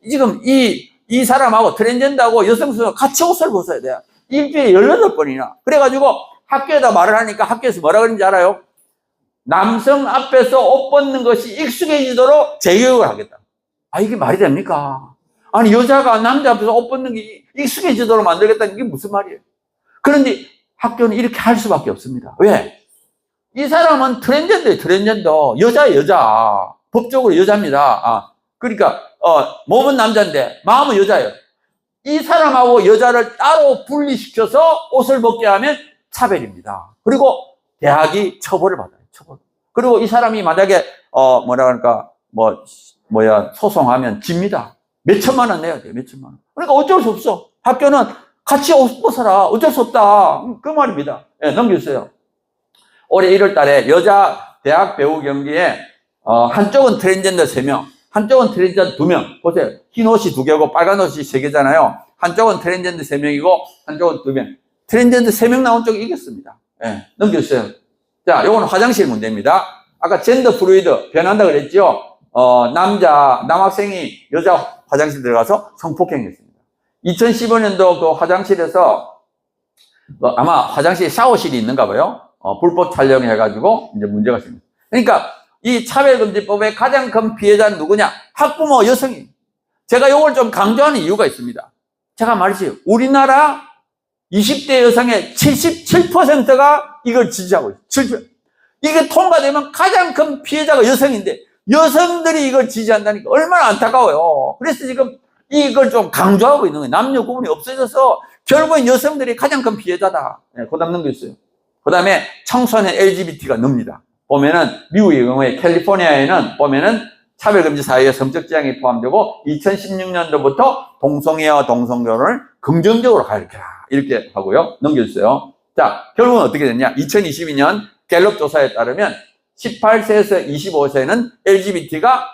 Speaker 1: 지금 이 사람하고 트랜스젠더하고 여성 선수가 같이 옷을 벗어야 돼요. 일주일에 18번이나. 그래가지고 학교에다 말을 하니까 학교에서 뭐라 그러는지 알아요? 남성 앞에서 옷 벗는 것이 익숙해지도록 재교육을 하겠다. 이게 말이 됩니까? 아니, 여자가 남자 앞에서 옷 벗는 게 익숙해지도록 만들겠다는 게 무슨 말이에요? 그런데 학교는 이렇게 할 수밖에 없습니다. 왜? 이 사람은 트랜스젠더예요, 트랜스젠더. 여자. 법적으로 여자입니다. 그러니까, 몸은 남자인데, 마음은 여자예요. 이 사람하고 여자를 따로 분리시켜서 옷을 벗게 하면 차별입니다. 그리고 대학이 처벌을 받아요, 처벌. 그리고 이 사람이 만약에, 소송하면 집니다. 몇 천만 원 내야 돼요, 몇 천만 원. 그러니까 어쩔 수 없어. 학교는 같이 옷 벗어라. 어쩔 수 없다. 그 말입니다. 예, 넘겨주세요. 올해 1월 달에 여자 대학 배우 경기에, 한쪽은 트랜스젠더 3명, 한쪽은 트랜스젠더 2명. 보세요. 흰 옷이 2개고 빨간 옷이 3개잖아요. 한쪽은 트랜스젠더 3명이고, 한쪽은 2명. 트랜스젠더 3명 나온 쪽이 이겼습니다. 예, 넘겨주세요. 자, 요거는 화장실 문제입니다. 아까 젠더 플루이드 변한다 그랬죠? 남학생이 여자 화장실 들어가서 성폭행했습니다. 2015년도 그 화장실에서, 아마 화장실에 샤워실이 있는가 봐요. 불법 촬영해가지고 이제 문제가 생깁니다. 그러니까 이 차별금지법의 가장 큰 피해자는 누구냐? 학부모 여성이. 제가 이걸 좀 강조하는 이유가 있습니다. 제가 말했어요. 우리나라 20대 여성의 77%가 이걸 지지하고 있어요. 이게 통과되면 가장 큰 피해자가 여성인데 여성들이 이걸 지지한다니까 얼마나 안타까워요. 그래서 지금 이걸 좀 강조하고 있는 거예요. 남녀 구분이 없어져서 결국은 여성들이 가장 큰 피해자다. 네, 그 다음 넘겨주세요. 그 다음에 청소년 LGBT가 늡니다. 보면은 미국의 경우에 캘리포니아에는 보면은 차별금지 사회에 성적 지향이 포함되고 2016년도부터 동성애와 동성결혼을 긍정적으로 가르쳐라. 이렇게 하고요. 넘겨주세요. 자, 결국은 어떻게 됐냐? 2022년 갤럽 조사에 따르면 18세에서 25세는 LGBT가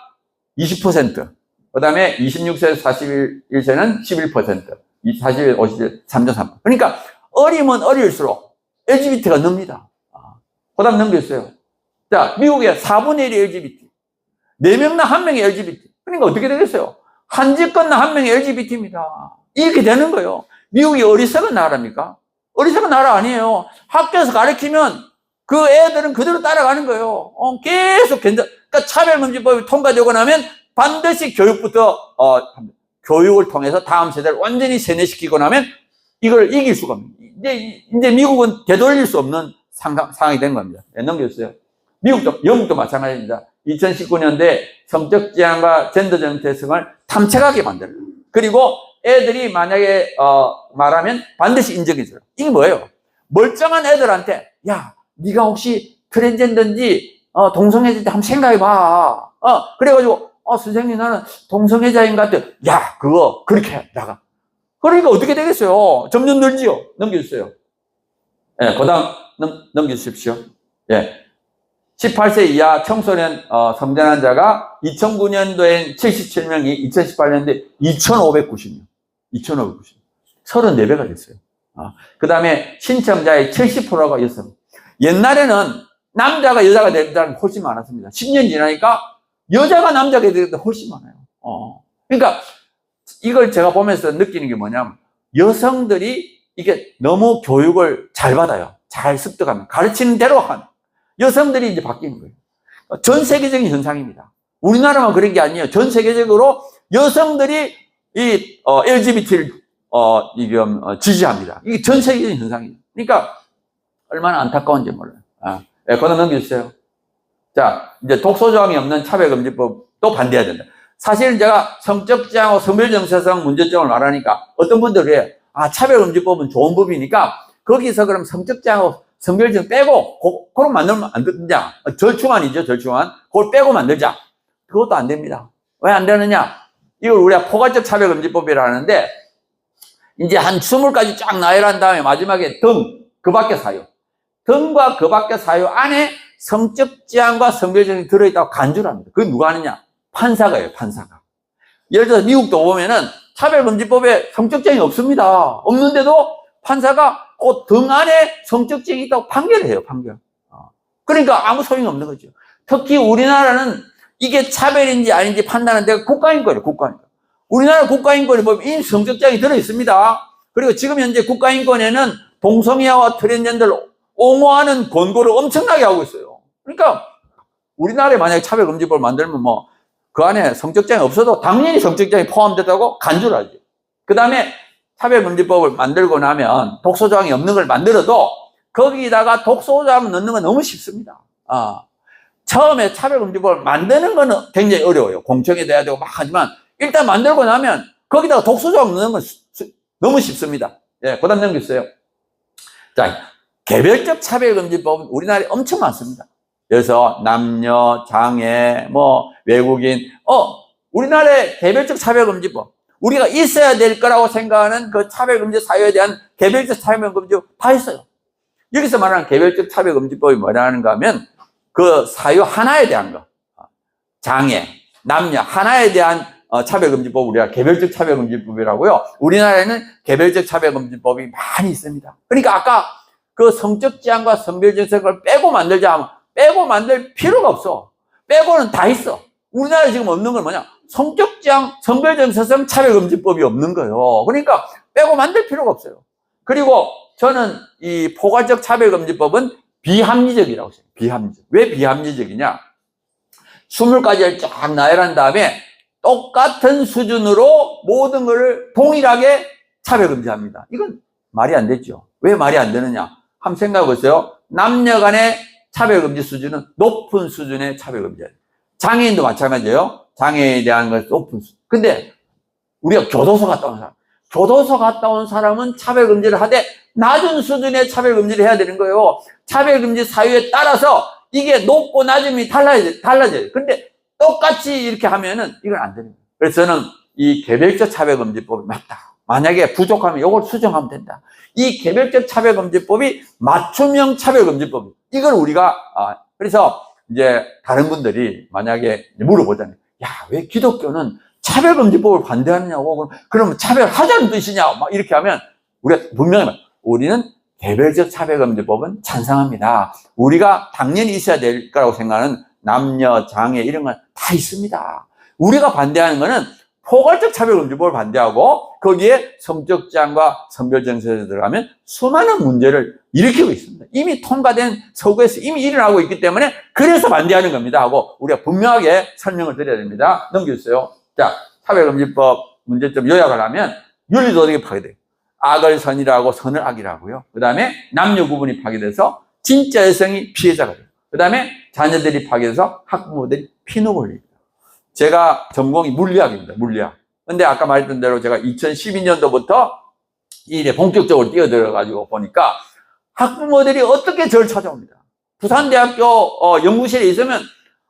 Speaker 1: 20%, 그 다음에 26세에서 41세는 11%, 40일, 50일 3.3%. 그러니까 어리면 어릴수록 LGBT가 늡니다. 그 다음 넘겼어요. 자, 미국에 4분의 1이 LGBT. 4명나 1명이 LGBT. 그러니까 어떻게 되겠어요? 한 집 건너 1명이 LGBT입니다. 이렇게 되는 거예요. 미국이 어리석은 나라입니까? 어리석은 나라 아니에요. 학교에서 가르치면 그 애들은 그대로 따라가는 거예요. 계속 그러니까 차별금지법이 통과되고 나면 반드시 교육부터, 교육을 통해서 다음 세대를 완전히 세뇌시키고 나면 이걸 이길 수가 없습니다. 이제 미국은 되돌릴 수 없는 상황이 된 겁니다. 네, 넘겨주세요. 영국도 마찬가지입니다. 2019년도에 성적 지향과 젠더 정체성을 탐색하게 만들어요. 그리고 애들이 만약에, 말하면 반드시 인정해줘요. 이게 뭐예요? 멀쩡한 애들한테, 야, 네가 혹시 트랜스젠더인지, 동성애자인지 한번 생각해봐. 그래가지고, 선생님 나는 동성애자인 것 같아. 야, 그거, 그렇게 해, 나가. 그러니까 어떻게 되겠어요? 점점 늘지요. 넘겨주세요. 예, 그 다음, 넘겨주십시오. 예. 18세 이하 청소년, 성전환자가 2009년도엔 77명이 2018년도에 2,590명. 2,590명. 34배가 됐어요. 그 다음에 신청자의 70%가 여성. 옛날에는 남자가 여자가 되는 사람이 훨씬 많았습니다. 10년 지나니까 여자가 남자가 되는 게 훨씬 많아요. 그러니까 이걸 제가 보면서 느끼는 게 뭐냐면 여성들이 이게 너무 교육을 잘 받아요. 잘 습득하면. 가르치는 대로 하면. 여성들이 이제 바뀌는 거예요. 전 세계적인 현상입니다. 우리나라만 그런 게 아니에요. 전 세계적으로 여성들이 이 LGBT를 지지합니다. 이게 전 세계적인 현상이에요. 그러니까 얼마나 안타까운지 몰라요. 네, 그거 넘겨주세요. 자, 이제 독소조항이 없는 차별금지법도 반대해야 된다. 사실은 제가 성적 지향하고 성별 정체성 문제점을 말하니까 어떤 분들이 해요. 차별금지법은 좋은 법이니까 거기서 그럼 성적 지향하고 성별정 빼고, 그럼 만들면 안 되냐? 절충안이죠, 절충안. 그걸 빼고 만들자. 그것도 안 됩니다. 왜 안 되느냐? 이걸 우리가 포괄적 차별금지법이라는데, 이제 한 20가지 쫙 나열한 다음에 마지막에 그 밖에 사유. 등과 그 밖에 사유 안에 성적 지향과 성별정이 들어있다고 간주를 합니다. 그건 누가 하느냐? 판사가예요, 판사가. 예를 들어서 미국도 보면은 차별금지법에 성적 지향이 없습니다. 없는데도 판사가 그 등 안에 성적 지향이 있다고 판결을 해요, 판결. 그러니까 아무 소용이 없는 거죠. 특히 우리나라는 이게 차별인지 아닌지 판단하는 데가 국가인권이에요, 국가인권. 우리나라 국가인권에 보면 이미 성적 지향이 들어있습니다. 그리고 지금 현재 국가인권에는 동성애와 트랜스젠더를 옹호하는 권고를 엄청나게 하고 있어요. 그러니까 우리나라에 만약에 차별금지법을 만들면 그 안에 성적 지향이 없어도 당연히 성적 지향이 포함됐다고 간주를 하죠. 그 다음에 차별금지법을 만들고 나면 독소조항이 없는 걸 만들어도 거기다가 독소조항 넣는 건 너무 쉽습니다. 처음에 차별금지법을 만드는 거는 굉장히 어려워요. 공청회 돼야 되고 막 하지만 일단 만들고 나면 거기다가 독소조항 넣는 건 너무 쉽습니다. 예, 그 다음 넘겼어요. 자, 개별적 차별금지법은 우리나라에 엄청 많습니다. 그래서 남녀, 장애, 외국인, 우리나라의 개별적 차별금지법. 우리가 있어야 될 거라고 생각하는 그 차별금지 사유에 대한 개별적 차별금지 다 있어요. 여기서 말하는 개별적 차별금지법이 뭐라는가 하면 그 사유 하나에 대한 거. 장애, 남녀 하나에 대한 차별금지법 우리가 개별적 차별금지법이라고요. 우리나라에는 개별적 차별금지법이 많이 있습니다. 그러니까 아까 그 성적 지향과 성별 정체성을 빼고 만들자 하면 빼고 만들 필요가 없어. 빼고는 다 있어. 우리나라에 지금 없는 건 뭐냐? 성적 지향, 성별 정체성 차별금지법이 없는 거예요. 그러니까 빼고 만들 필요가 없어요. 그리고 저는 이 포괄적 차별금지법은 비합리적이라고 생각해요. 비합리적. 왜 비합리적이냐? 20가지를 쫙 나열한 다음에 똑같은 수준으로 모든 것을 동일하게 차별금지합니다. 이건 말이 안 되죠. 왜 말이 안 되느냐? 한번 생각해 보세요. 남녀 간의 차별금지 수준은 높은 수준의 차별금지예요. 장애인도 마찬가지예요. 장애에 대한 것이 높은 수준. 근데 우리가 교도소 갔다 온 사람, 교도소 갔다 온 사람은 차별금지를 하되 낮은 수준의 차별금지를 해야 되는 거예요. 차별금지 사유에 따라서 이게 높고 낮음이 달라져요. 근데 똑같이 이렇게 하면은 이건 안 되는 거예요. 그래서 저는 이 개별적 차별금지법이 맞다. 만약에 부족하면 이걸 수정하면 된다. 이 개별적 차별금지법이 맞춤형 차별금지법. 이걸 우리가, 그래서 이제 다른 분들이 만약에 물어보잖아요. 야, 왜 기독교는 차별금지법을 반대하느냐고, 그러면 차별하자는 뜻이냐, 막 이렇게 하면, 우리가 분명히, 우리는 개별적 차별금지법은 찬성합니다. 우리가 당연히 있어야 될 거라고 생각하는 남녀, 장애, 이런 건 다 있습니다. 우리가 반대하는 거는 포괄적 차별금지법을 반대하고, 거기에 성적 지향과 선별정책에 들어가면 수많은 문제를 일으키고 있습니다. 이미 통과된 서구에서 이미 일어나고 있기 때문에 그래서 반대하는 겁니다 하고 우리가 분명하게 설명을 드려야 됩니다. 넘겨주세요. 자, 차별금지법 문제점 요약을 하면 윤리도덕이 파괴돼요. 악을 선이라고 선을 악이라고요. 그 다음에 남녀 구분이 파괴돼서 진짜 여성이 피해자가 돼요. 그 다음에 자녀들이 파괴돼서 학부모들이 피눈을 흘립니다. 제가 전공이 물리학입니다. 물리학. 근데 아까 말했던 대로 제가 2012년도부터 이 일에 본격적으로 뛰어들어가지고 보니까 학부모들이 어떻게 저를 찾아옵니다. 부산대학교 연구실에 있으면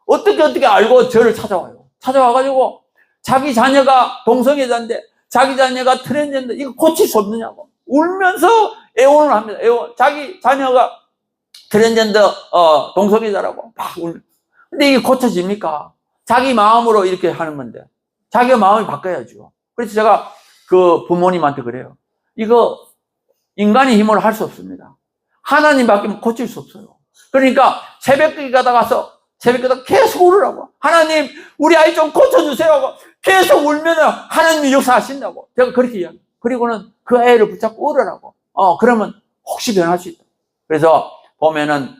Speaker 1: 어떻게 알고 저를 찾아와요. 찾아와가지고 자기 자녀가 동성애자인데 자기 자녀가 트랜스젠더 이거 고칠 수 없느냐고 울면서 애원을 합니다. 애원. 자기 자녀가 트랜스젠더 동성애자라고 막 울면. 근데 이게 고쳐집니까? 자기 마음으로 이렇게 하는 건데 자기가 마음을 바꿔야죠. 그래서 제가 그 부모님한테 그래요. 이거 인간의 힘으로 할 수 없습니다. 하나님밖에 고칠 수 없어요. 그러니까 새벽에 가서 계속 울으라고. 하나님, 우리 아이 좀 고쳐주세요 하고 계속 울면은 하나님이 역사하신다고. 제가 그렇게 이야기해요. 그리고는 그 애를 붙잡고 울으라고. 그러면 혹시 변할 수 있다. 그래서 보면은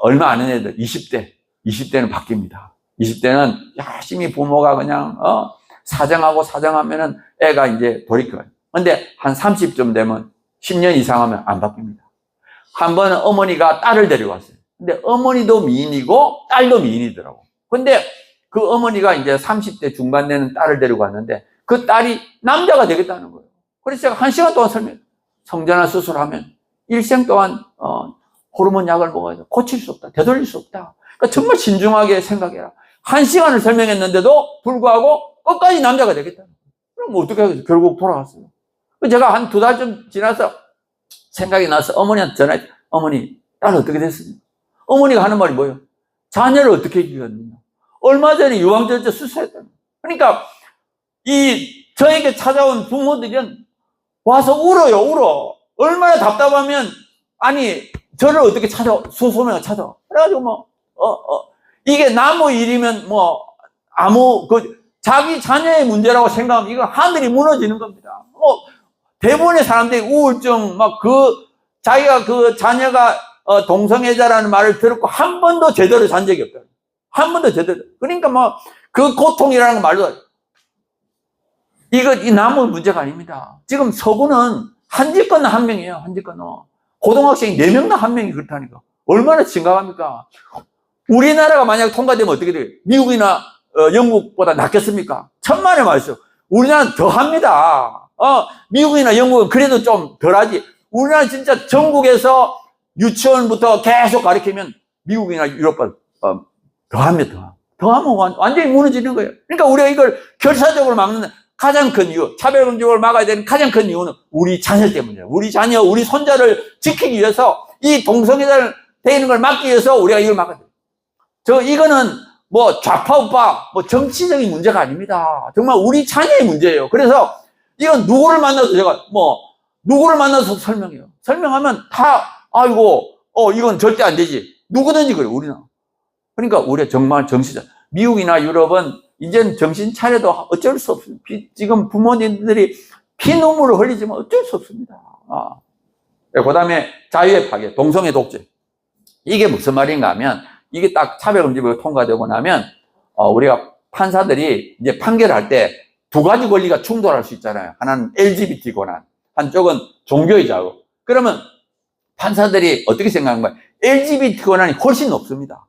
Speaker 1: 얼마 안 된 애들, 20대는 바뀝니다. 20대는 열심히 부모가 그냥, 사정하면은 애가 이제 돌이켜요. 근데 한 30쯤 되면 10년 이상 하면 안 바뀝니다. 한 번은 어머니가 딸을 데려갔어요. 근데 어머니도 미인이고 딸도 미인이더라고. 근데 그 어머니가 이제 30대 중반 되는 딸을 데리고 왔는데 그 딸이 남자가 되겠다는 거예요. 그래서 제가 1시간 동안 설명해요. 성전환 수술하면 일생 동안 호르몬 약을 먹어야 돼. 고칠 수 없다. 되돌릴 수 없다. 그러니까 정말 신중하게 생각해라. 1시간을 설명했는데도 불구하고 끝까지 남자가 되겠다. 그럼 어떻게 하겠어요? 결국 돌아갔어요. 제가 한 2달쯤 지나서 생각이 나서 어머니한테 전화했죠. 어머니, 딸 어떻게 됐습니까? 어머니가 하는 말이 뭐예요? 자녀를 어떻게 키웠느냐. 얼마 전에 유방절제 수술했다는 거예요. 그러니까 저에게 찾아온 부모들은 와서 울어. 얼마나 답답하면 저를 어떻게 수소명을 찾아와. 그래가지고 이게 남의 일이면 자기 자녀의 문제라고 생각하면 이건 하늘이 무너지는 겁니다. 대부분의 사람들이 우울증, 자기가 자녀가 동성애자라는 말을 들었고 한 번도 제대로 잔 적이 없다. 한 번도 제대로. 그러니까 그 고통이라는 말도 이 남의 문제가 아닙니다. 지금 서구는 한직권은 한 명이에요. 한직권은. 고등학생이 4명당 1명이 그렇다니까. 얼마나 심각합니까? 우리나라가 만약 통과되면 어떻게 돼요? 미국이나 영국보다 낫겠습니까? 천만의 말씀. 우리나라는 더 합니다. 미국이나 영국은 그래도 좀 덜하지. 우리나라 진짜 전국에서 유치원부터 계속 가르치면 미국이나 유럽보다 더 합니다. 더 하면 완전히 무너지는 거예요. 그러니까 우리가 이걸 결사적으로 막는 가장 큰 이유, 차별금지법을 막아야 되는 가장 큰 이유는 우리 자녀 때문이에요. 우리 자녀, 우리 손자를 지키기 위해서 이 동성애자를 되는 걸 막기 위해서 우리가 이걸 막아야 돼요. 이거는 좌파 우파 정치적인 문제가 아닙니다. 정말 우리 자녀의 문제예요. 그래서 이건 누구를 만나서 제가 누구를 만나서 설명해요. 설명하면 다 이건 절대 안 되지. 누구든지 그래요. 우리는. 그러니까 우리가 정말 미국이나 유럽은 이제는 정신 차려도 어쩔 수 없습니다. 지금 부모님들이 피눈물을 흘리지만 어쩔 수 없습니다. 그 다음에 자유의 파괴, 동성애 독재. 이게 무슨 말인가 하면 이게 딱 차별금지법이 통과되고 나면 우리가 판사들이 이제 판결할 때 2가지 권리가 충돌할 수 있잖아요. 하나는 LGBT 권한, 한쪽은 종교의 자유. 그러면 판사들이 어떻게 생각하는 거예요? LGBT 권한이 훨씬 높습니다.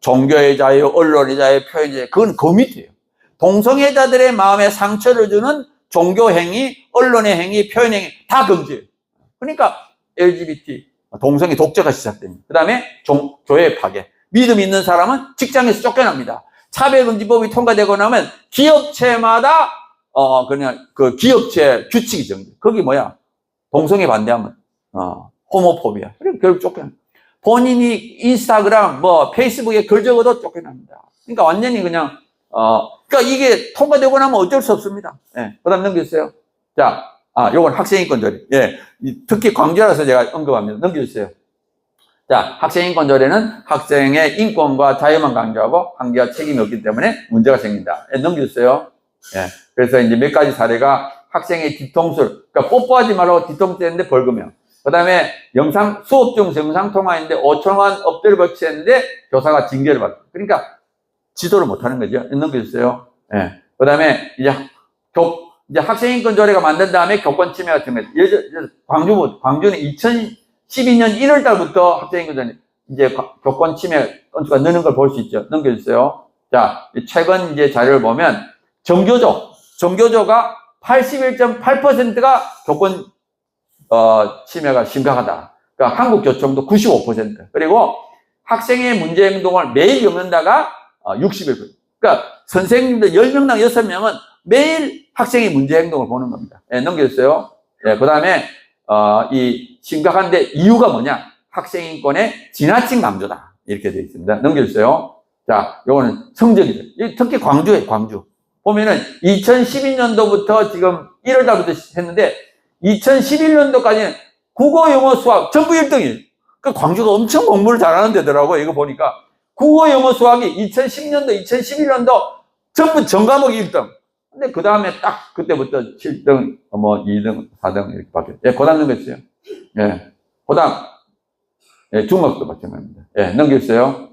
Speaker 1: 종교의 자유, 언론의 자유, 표현의 자유, 그건 그 밑이에요. 동성애자들의 마음에 상처를 주는 종교행위, 언론의 행위, 표현행위 다 금지예요. 그러니까 LGBT, 동성애 독재가 시작됩니다. 그 다음에 교회 파괴. 믿음 있는 사람은 직장에서 쫓겨납니다. 차별금지법이 통과되고 나면 기업체마다 그냥 그 기업체 규칙이 정해. 거기 동성애 반대하면 호모포비아. 그럼 결국 쫓겨납니다. 본인이 인스타그램, 페이스북에 글 적어도 쫓겨납니다. 그러니까 완전히 그냥 그러니까 이게 통과되고 나면 어쩔 수 없습니다. 예. 그 다음 넘겨주세요. 자, 요건 학생인권 조례. 예. 특히 광주라서 제가 언급합니다. 넘겨주세요. 자, 학생인권 조례는 학생의 인권과 자유만 강조하고 관계와 책임이 없기 때문에 문제가 생긴다. 예, 넘겨주세요. 예. 그래서 이제 몇 가지 사례가 학생의 뒤통수를, 그러니까 뽀뽀하지 말라고 뒤통수 했는데 벌금이요. 그 다음에 수업 중 영상통화했는데 5천원 엎드려 버치했는데 교사가 징계를 받고. 그러니까 지도를 못하는 거죠. 넘겨주세요. 예. 그 다음에 이제 학생인권 조례가 만든 다음에 교권 침해 같은 거. 광주는 2012년 1월 달부터 학생인권 조례, 이제 교권 침해 건수가 느는 걸 볼 수 있죠. 넘겨주세요. 자, 최근 이제 자료를 보면 정교조가 81.8%가 교권 침해가 심각하다. 그러니까 한국교총도 95%. 그리고 학생의 문제 행동을 매일 겪는다가 61%. 그러니까 선생님들 10명당 6명은 매일 학생의 문제 행동을 보는 겁니다. 예, 넘겨주세요. 예, 그 다음에, 이 심각한데 이유가 뭐냐? 학생인권의 지나친 강조다. 이렇게 되어 있습니다. 넘겨주세요. 자, 요거는 성적이죠. 특히 광주에 광주. 보면은 2012년도부터 지금 1월 달부터 했는데 2011년도까지는 국어, 영어, 수학 전부 1등이에요. 그 광주가 엄청 공부를 잘하는 데더라고요. 이거 보니까. 국어, 영어, 수학이 2010년도, 2011년도 전부 전과목 1등. 근데 그 다음에 딱 그때부터 7등, 2등, 4등 이렇게 바뀌었어요. 예, 고등 넘겼어요. 예, 고등, 예, 중학도 마찬가지입니다. 예, 넘겼어요.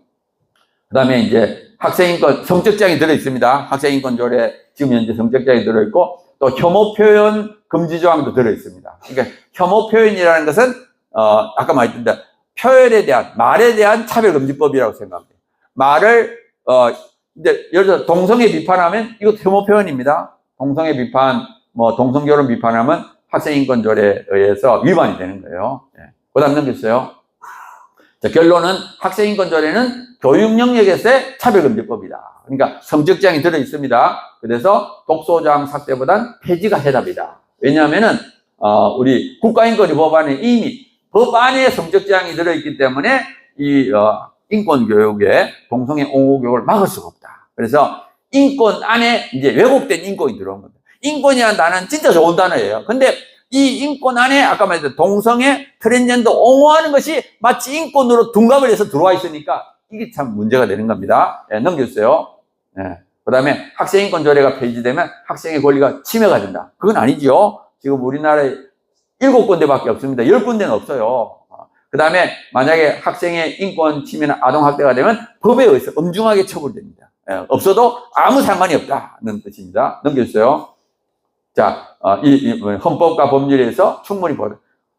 Speaker 1: 그 다음에 이제 학생인권 성적장이 들어있습니다. 학생인권 조례 지금 현재 성적장이 들어있고 또 혐오 표현 금지 조항도 들어있습니다. 그러니까 혐오 표현이라는 것은 아까 말했던데 표현에 대한 말에 대한 차별금지법이라고 생각합니다. 말을 이제 예를 들어 동성애 비판하면 이것도 혐오 표현입니다. 동성애 비판, 동성결혼 비판하면 학생인권 조례에 의해서 위반이 되는 거예요. 예. 그다음 넘겼어요. 자, 결론은 학생인권 조례는 교육 영역에서의 차별금지법이다. 그러니까 성적장이 들어 있습니다. 그래서 독소조항 삭제보단 폐지가 해답이다. 왜냐하면은 우리 국가인권위 법안에 이미 법 안에 성적장이 들어 있기 때문에 이 인권교육에 동성애 옹호 교육을 막을 수가 없다. 그래서 인권 안에 이제 왜곡된 인권이 들어온 겁니다. 인권이라는 단어는 진짜 좋은 단어예요. 근데 이 인권 안에 아까 말했던 동성애, 트랜스젠더 옹호하는 것이 마치 인권으로 둔갑을 해서 들어와 있으니까 이게 참 문제가 되는 겁니다. 예, 넘겨주세요. 예. 그 다음에 학생인권 조례가 폐지되면 학생의 권리가 침해가 된다. 그건 아니죠. 지금 우리나라에 7군데밖에 없습니다. 10군데는 없어요. 그 다음에 만약에 학생의 인권 침해나 아동학대가 되면 법에 의해서 엄중하게 처벌됩니다. 예, 없어도 아무 상관이 없다는 뜻입니다. 넘겨주세요. 자, 이 헌법과 법률에서 충분히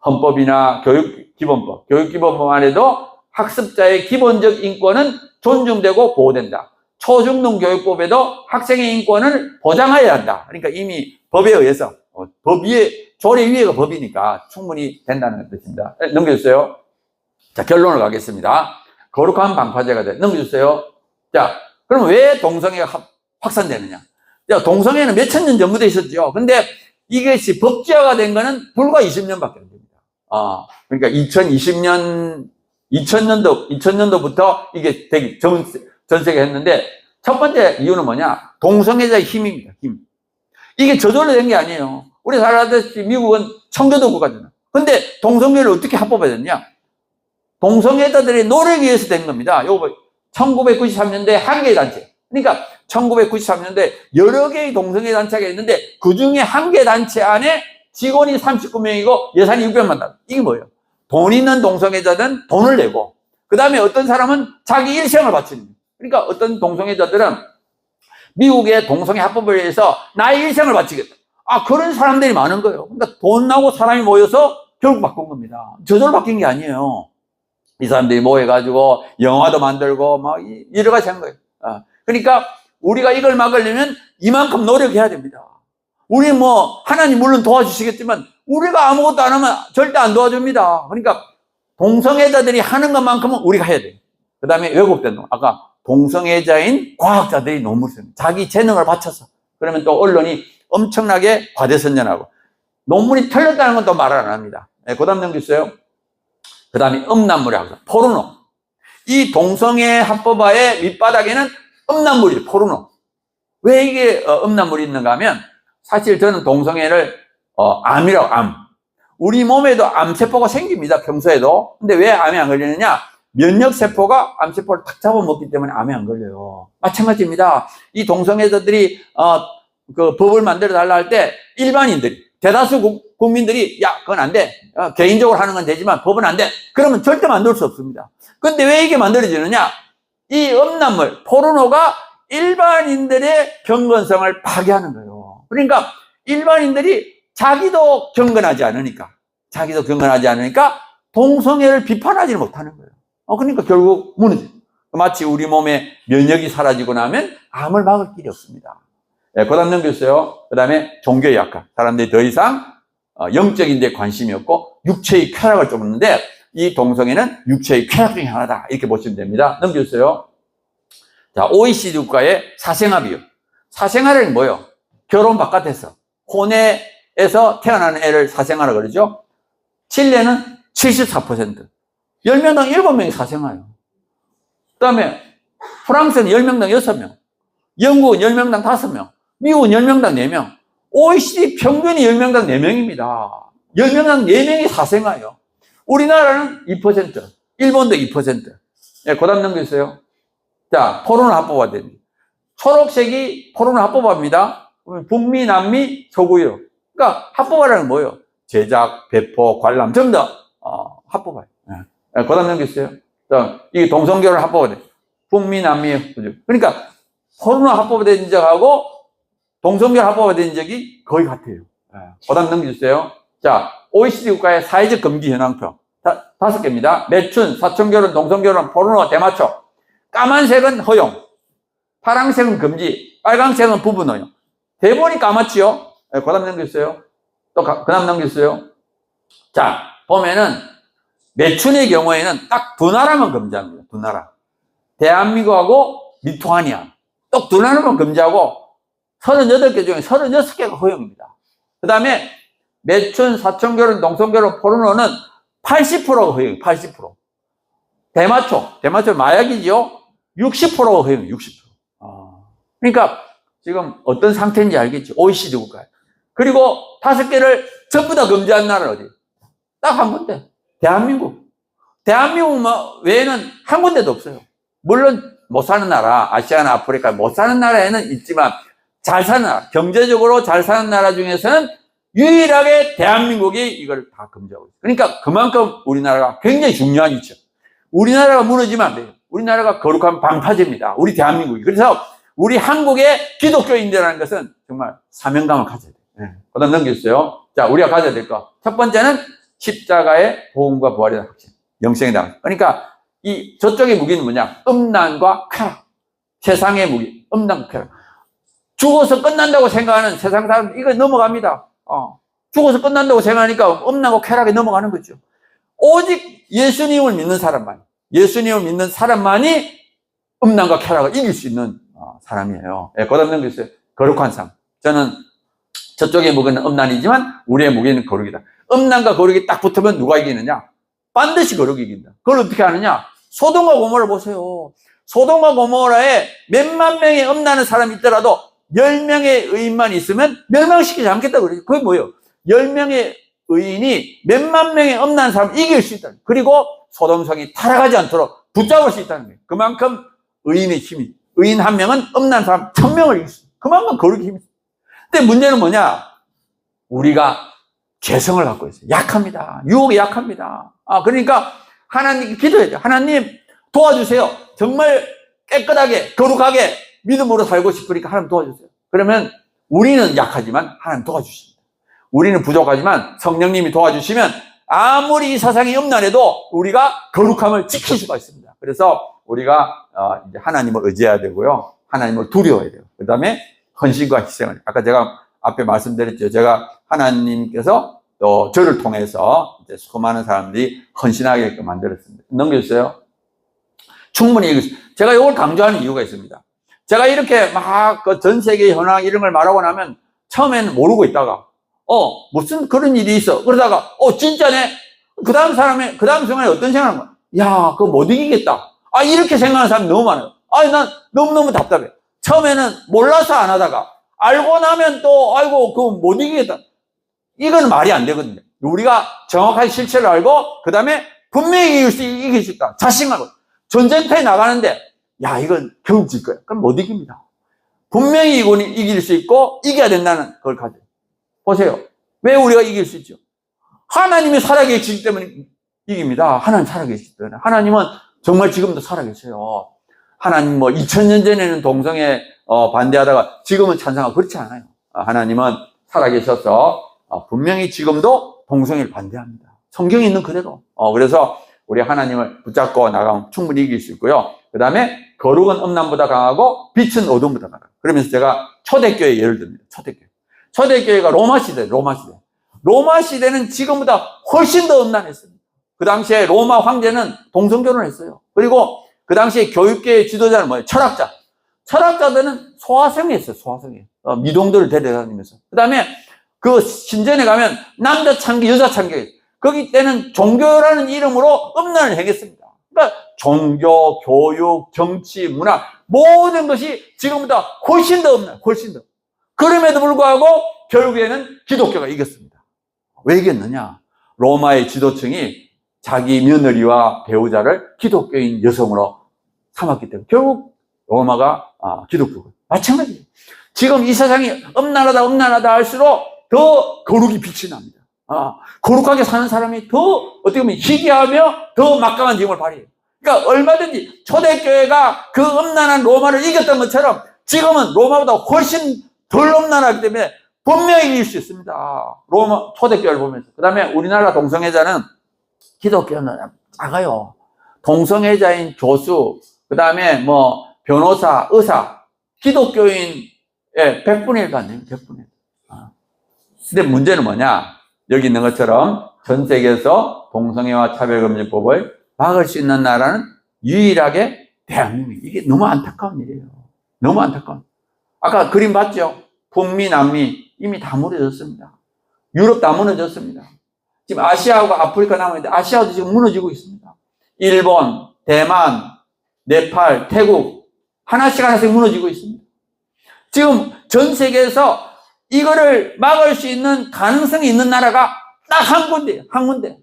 Speaker 1: 헌법이나 교육기본법, 교육기본법 안에도 학습자의 기본적 인권은 존중되고 보호된다. 초중등교육법에도 학생의 인권을 보장해야 한다. 그러니까 이미 법에 의해서 법 위에 조례 위에가 법이니까 충분히 된다는 뜻입니다. 넘겨주세요. 자, 결론을 가겠습니다. 거룩한 방파제가 돼. 넘겨주세요. 자, 그럼 왜 동성애가 확산되느냐? 자, 동성애는 몇천 년 전부터 있었죠. 근데 이것이 법제화가 된 거는 불과 20년밖에 안 됩니다. 그러니까 2000년도부터 이게 되게 전 세계에 했는데 첫 번째 이유는 뭐냐? 동성애자의 힘입니다. 힘. 이게 저절로 된 게 아니에요. 우리 잘 알다시피 미국은 청교도 국가잖아요. 근데 동성애를 어떻게 합법화됐냐? 동성애자들의 노력에 의해서 된 겁니다. 요거 1993년대 한 개의 단체. 그러니까 1993년대 여러 개의 동성애 단체가 있는데 그 중에 한 개 단체 안에 직원이 39명이고 예산이 600만 원. 이게 뭐예요? 돈 있는 동성애자들은 돈을 내고 그 다음에 어떤 사람은 자기 일생을 바치는 거예요. 그러니까 어떤 동성애자들은 미국의 동성애 합법을 위해서 나의 일생을 바치겠다. 그런 사람들이 많은 거예요. 그러니까 돈 나고 사람이 모여서 결국 바꾼 겁니다. 저절로 바뀐 게 아니에요. 이 사람들이 모여가지고 영화도 만들고 막 여러 가지 한 거예요. 그러니까 우리가 이걸 막으려면 이만큼 노력해야 됩니다. 우리 하나님 물론 도와주시겠지만 우리가 아무것도 안 하면 절대 안 도와줍니다. 그러니까 동성애자들이 하는 것만큼은 우리가 해야 돼요. 그 다음에 왜곡된 놈. 아까 동성애자인 과학자들이 논문을 씁니다. 자기 재능을 바쳐서. 그러면 또 언론이 엄청나게 과대선전하고 논문이 틀렸다는 건 또 말을 안 합니다. 네, 그 다음 넘겼어요. 그 다음에 음란물이라고 해서 포르노. 이 동성애 합법화의 밑바닥에는 음란물이 포르노. 왜 이게 음란물이 있는가 하면 사실 저는 동성애를 암이라고 암. 우리 몸에도 암세포가 생깁니다. 평소에도. 근데 왜 암이 안 걸리느냐? 면역세포가 암세포를 탁 잡아먹기 때문에 암이 안 걸려요. 마찬가지입니다. 이 동성애자들이 그 법을 만들어 달라 할 때 일반인들이 대다수 국민들이 야 그건 안 돼. 개인적으로 하는 건 되지만 법은 안 돼. 그러면 절대 만들 수 없습니다. 근데 왜 이게 만들어지느냐? 이 음란물, 포르노가 일반인들의 경건성을 파괴하는 거예요. 그러니까 일반인들이 자기도 경건하지 않으니까 동성애를 비판하지 못하는 거예요. 그러니까 결국 무너져. 마치 우리 몸에 면역이 사라지고 나면 암을 막을 길이 없습니다. 그 다음 넘겼어요. 그 다음에 종교의 약화. 사람들이 더 이상 영적인 데 관심이 없고 육체의 쾌락을 쫓는데 이 동성애는 육체의 쾌락 중에 하나다. 이렇게 보시면 됩니다. 넘겼어요. 자, OECD 국가의 사생아 비율. 사생아는 뭐예요? 결혼 바깥에서. 혼외에서 태어나는 애를 사생아라 그러죠. 칠레는 74%. 10명당 7명이 사생아예요. 그 다음에 프랑스는 10명당 6명. 영국은 10명당 5명. 미국은 10명당 4명. OECD 평균이 10명당 4명입니다. 10명당 4명이 사생아예요. 우리나라는 2%. 일본도 2%. 예, 그 다음 넘겼어요. 자, 포르노 합법화됩니다. 초록색이 포르노 합법화입니다. 북미, 남미, 서구유럽. 그러니까 합법화라는 뭐예요? 제작, 배포, 관람, 전부 다 합법화예요. 예, 그 다음 넘겼어요. 자, 이 동성결혼 합법화돼. 북미, 남미, 그죠? 그러니까 포르노 합법화된 적하고 동성결 합법화된 적이 거의 같아요. 그 다음 넘겨주세요. 자, OECD 국가의 사회적 금기 현황표. 5개입니다. 매춘, 사촌결혼, 동성결혼, 포르노, 대마초. 까만색은 허용. 파란색은 금지. 빨간색은 부분 허용. 대본이 까맣지요? 그 다음 넘겨주세요. 또 그 다음 넘겨주세요. 자, 보면은 매춘의 경우에는 딱 두 나라만 금지합니다. 두 나라. 대한민국하고 리투아니아. 딱 두 나라만 금지하고 38개 중에 36개가 허용입니다. 그 다음에 매춘, 사촌결혼, 동성결혼, 포르노는 80%가 허용이에요. 80%. 대마초 마약이죠. 60%가 허용이에요. 60%. 그러니까 지금 어떤 상태인지 알겠죠. OECD 국가에. 그리고 5개를 전부 다 금지한 나라는 어디? 딱 한 군데. 대한민국. 대한민국 외에는 한 군데도 없어요. 물론 못 사는 나라, 아시아나 아프리카 못 사는 나라에는 있지만 잘 사는 나라, 경제적으로 잘 사는 나라 중에서는 유일하게 대한민국이 이걸 다 금지하고 있어요. 그러니까 그만큼 우리나라가 굉장히 중요한 위치죠. 우리나라가 무너지면 안 돼요. 우리나라가 거룩한 방파제입니다. 우리 대한민국이. 그래서 우리 한국의 기독교인들이라는 것은 정말 사명감을 가져야 돼요. 네. 그 다음 넘겼어요. 자, 우리가 가져야 될 거. 첫 번째는 십자가의 복음과 부활에 대한 확신. 영생에 대한. 그러니까 저쪽의 무기는 뭐냐? 음란과 쾌락. 세상의 무기. 음란과 쾌락. 죽어서 끝난다고 생각하는 세상 사람, 이거 넘어갑니다. 죽어서 끝난다고 생각하니까 음란과 쾌락에 넘어가는 거죠. 오직 예수님을 믿는 사람만이 음란과 쾌락을 이길 수 있는 사람이에요. 예, 그 다음 넘겼어요. 거룩한 삶. 저는 저쪽의 무기는 음란이지만 우리의 무기는 거룩이다. 음란과 거룩이 딱 붙으면 누가 이기느냐? 반드시 거룩이 이긴다. 그걸 어떻게 하느냐? 소돔과 고모라 보세요. 소돔과 고모라에 몇만 명의 음란한 사람이 있더라도 10명의 의인만 있으면 멸망시키지 않겠다고 그러죠. 그게 뭐예요? 10명의 의인이 몇만 명의 음란한 사람을 이길 수 있다. 그리고 소돔성이 타락하지 않도록 붙잡을 수 있다는 거예요. 그만큼 의인의 힘이. 의인 한 명은 음란한 사람 1000명을 이길 수 있어요. 그만큼 거룩의 힘이 있어요. 근데 문제는 뭐냐? 우리가 죄성을 갖고 있어요. 약합니다. 유혹이 약합니다. 그러니까 하나님께 기도해야 돼요. 하나님 도와주세요. 정말 깨끗하게 거룩하게 믿음으로 살고 싶으니까 하나님 도와주세요. 그러면 우리는 약하지만 하나님 도와주십니다. 우리는 부족하지만 성령님이 도와주시면 아무리 이 세상이 음란해도 우리가 거룩함을 지킬 수가 있습니다. 그래서 우리가 이제 하나님을 의지해야 되고요. 하나님을 두려워해야 돼요. 그 다음에 헌신과 희생을. 아까 제가 앞에 말씀드렸죠. 제가 하나님께서 또 저를 통해서 이제 수많은 사람들이 헌신하게끔 만들었습니다. 넘겨주세요. 충분히 읽으세요. 제가 이걸 강조하는 이유가 있습니다. 제가 이렇게 막 그 전 세계 현황 이런 걸 말하고 나면 처음에는 모르고 있다가 무슨 그런 일이 있어. 그러다가 진짜네. 그 다음 순간에 어떤 생각을 하는 거야? 야, 그거 못 이기겠다. 이렇게 생각하는 사람이 너무 많아요. 난 너무너무 답답해. 처음에는 몰라서 안 하다가 알고 나면 또 아이고 그거 못 이기겠다. 이건 말이 안 되거든요. 우리가 정확하게 실체를 알고 그 다음에 분명히 이길 수 있다. 자신감을. 전쟁터에 나가는데 야 이건 결국 질 거야. 그럼 못 이깁니다. 분명히 이길 수 있고 이겨야 된다는 걸 가져요. 보세요. 왜 우리가 이길 수 있죠? 하나님이 살아계시기 때문에 이깁니다. 하나님 살아계시기 때문에. 하나님은 정말 지금도 살아계세요. 하나님 2000년 전에는 동성애 반대하다가 지금은 찬성하고 그렇지 않아요. 하나님은 살아계셔서 분명히 지금도 동성애를 반대합니다. 성경에 있는 그대로. 그래서 우리 하나님을 붙잡고 나가면 충분히 이길 수 있고요. 그 다음에 거룩은 음란보다 강하고 빛은 어둠보다 강하다. 그러면서 제가 초대교회 예를 듭니다. 초대교회가 로마 시대는 지금보다 훨씬 더 음란했습니다. 그 당시에 로마 황제는 동성결혼을 했어요. 그리고 그 당시에 교육계의 지도자는 뭐예요? 철학자들은 소화성이었어요. 미동들을 데려다니면서. 그 다음에 그 신전에 가면 남자 창기, 여자 창기가 있어요. 거기 때는 종교라는 이름으로 음란을 행했습니다. 그러니까 종교, 교육, 정치, 문화 모든 것이 지금보다 훨씬 더 음란, 훨씬 더. 그럼에도 불구하고 결국에는 기독교가 이겼습니다. 왜 이겼느냐? 로마의 지도층이 자기 며느리와 배우자를 기독교인 여성으로 삼았기 때문에 결국 로마가 기독교고 마찬가지예요. 지금 이 세상이 음란하다 할수록 더 거룩이 빛이 납니다. 거룩하게 사는 사람이 더 어떻게 보면 희귀하며 더 막강한 힘을 발휘해요. 그러니까 얼마든지 초대교회가 그 음란한 로마를 이겼던 것처럼 지금은 로마보다 훨씬 덜 음란하기 때문에 분명히 이길 수 있습니다. 로마 초대교회를 보면서. 그 다음에 우리나라 동성애자는 기독교는 작아요. 동성애자인 교수, 그 다음에 변호사, 의사, 기독교인의 100분의 1도 안 돼요. 100분의 1. 근데 문제는 뭐냐? 여기 있는 것처럼 전 세계에서 동성애와 차별금지법을 막을 수 있는 나라는 유일하게 대한민국. 이게 너무 안타까운 일이에요. 너무 안타까운. 아까 그림 봤죠? 북미, 남미 이미 다 무너졌습니다. 유럽 다 무너졌습니다. 지금 아시아하고 아프리카 남아있는데 아시아도 지금 무너지고 있습니다. 일본, 대만, 네팔, 태국 하나씩 무너지고 있습니다. 지금 전 세계에서 이거를 막을 수 있는 가능성이 있는 나라가 딱 한 군데예요. 한 군데.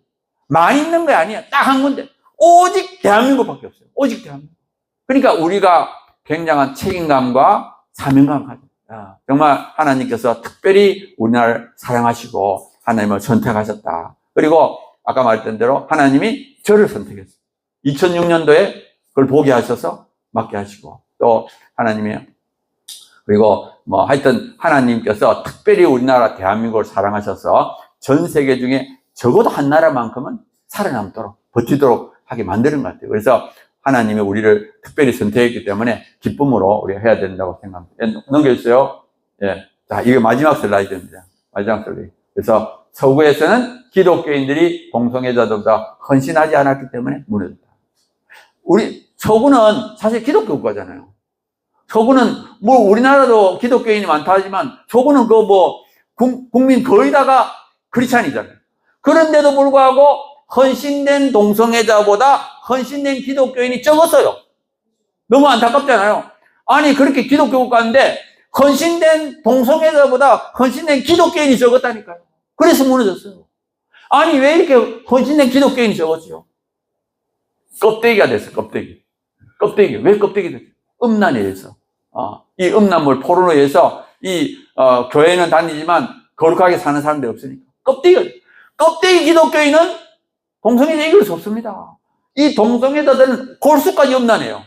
Speaker 1: 많이 있는 거 아니에요. 딱 한 군데. 오직 대한민국밖에 없어요. 오직 대한민국. 그러니까 우리가 굉장한 책임감과 사명감을 가지고 정말 하나님께서 특별히 우리나라를 사랑하시고 하나님을 선택하셨다. 그리고 아까 말했던 대로 하나님이 저를 선택했어요. 2006년도에 그걸 보게 하셔서 맡게 하시고 또 하나님이 그리고 하여튼 하나님께서 특별히 우리나라 대한민국을 사랑하셔서 전 세계 중에 적어도 한 나라만큼은 살아남도록 버티도록 하게 만드는 것 같아요. 그래서 하나님이 우리를 특별히 선택했기 때문에 기쁨으로 우리가 해야 된다고 생각합니다. 넘겨주세요. 예. 자, 이게 마지막 슬라이드입니다. 마지막 슬라이드. 그래서 서구에서는 기독교인들이 동성애자들보다 헌신하지 않았기 때문에 무너졌다. 우리 서구는 사실 기독교 국가잖아요. 서구는 우리나라도 기독교인이 많다 하지만 서구는 국민 거의 다가 크리스찬이잖아요. 그런데도 불구하고 헌신된 동성애자보다 헌신된 기독교인이 적었어요. 너무 안타깝잖아요. 아니 그렇게 기독교 국가인데 헌신된 동성애자보다 헌신된 기독교인이 적었다니까요. 그래서 무너졌어요. 아니 왜 이렇게 헌신된 기독교인이 적었죠? 껍데기가 됐어요. 껍데기. 왜 껍데기 됐어요? 음란에 의해서. 이 음란물 포로로 해서 교회는 다니지만 거룩하게 사는 사람들이 없으니까. 껍데기 기독교인은 동성애자 이길 수 없습니다. 이 동성애자들은 골수까지 음란해요.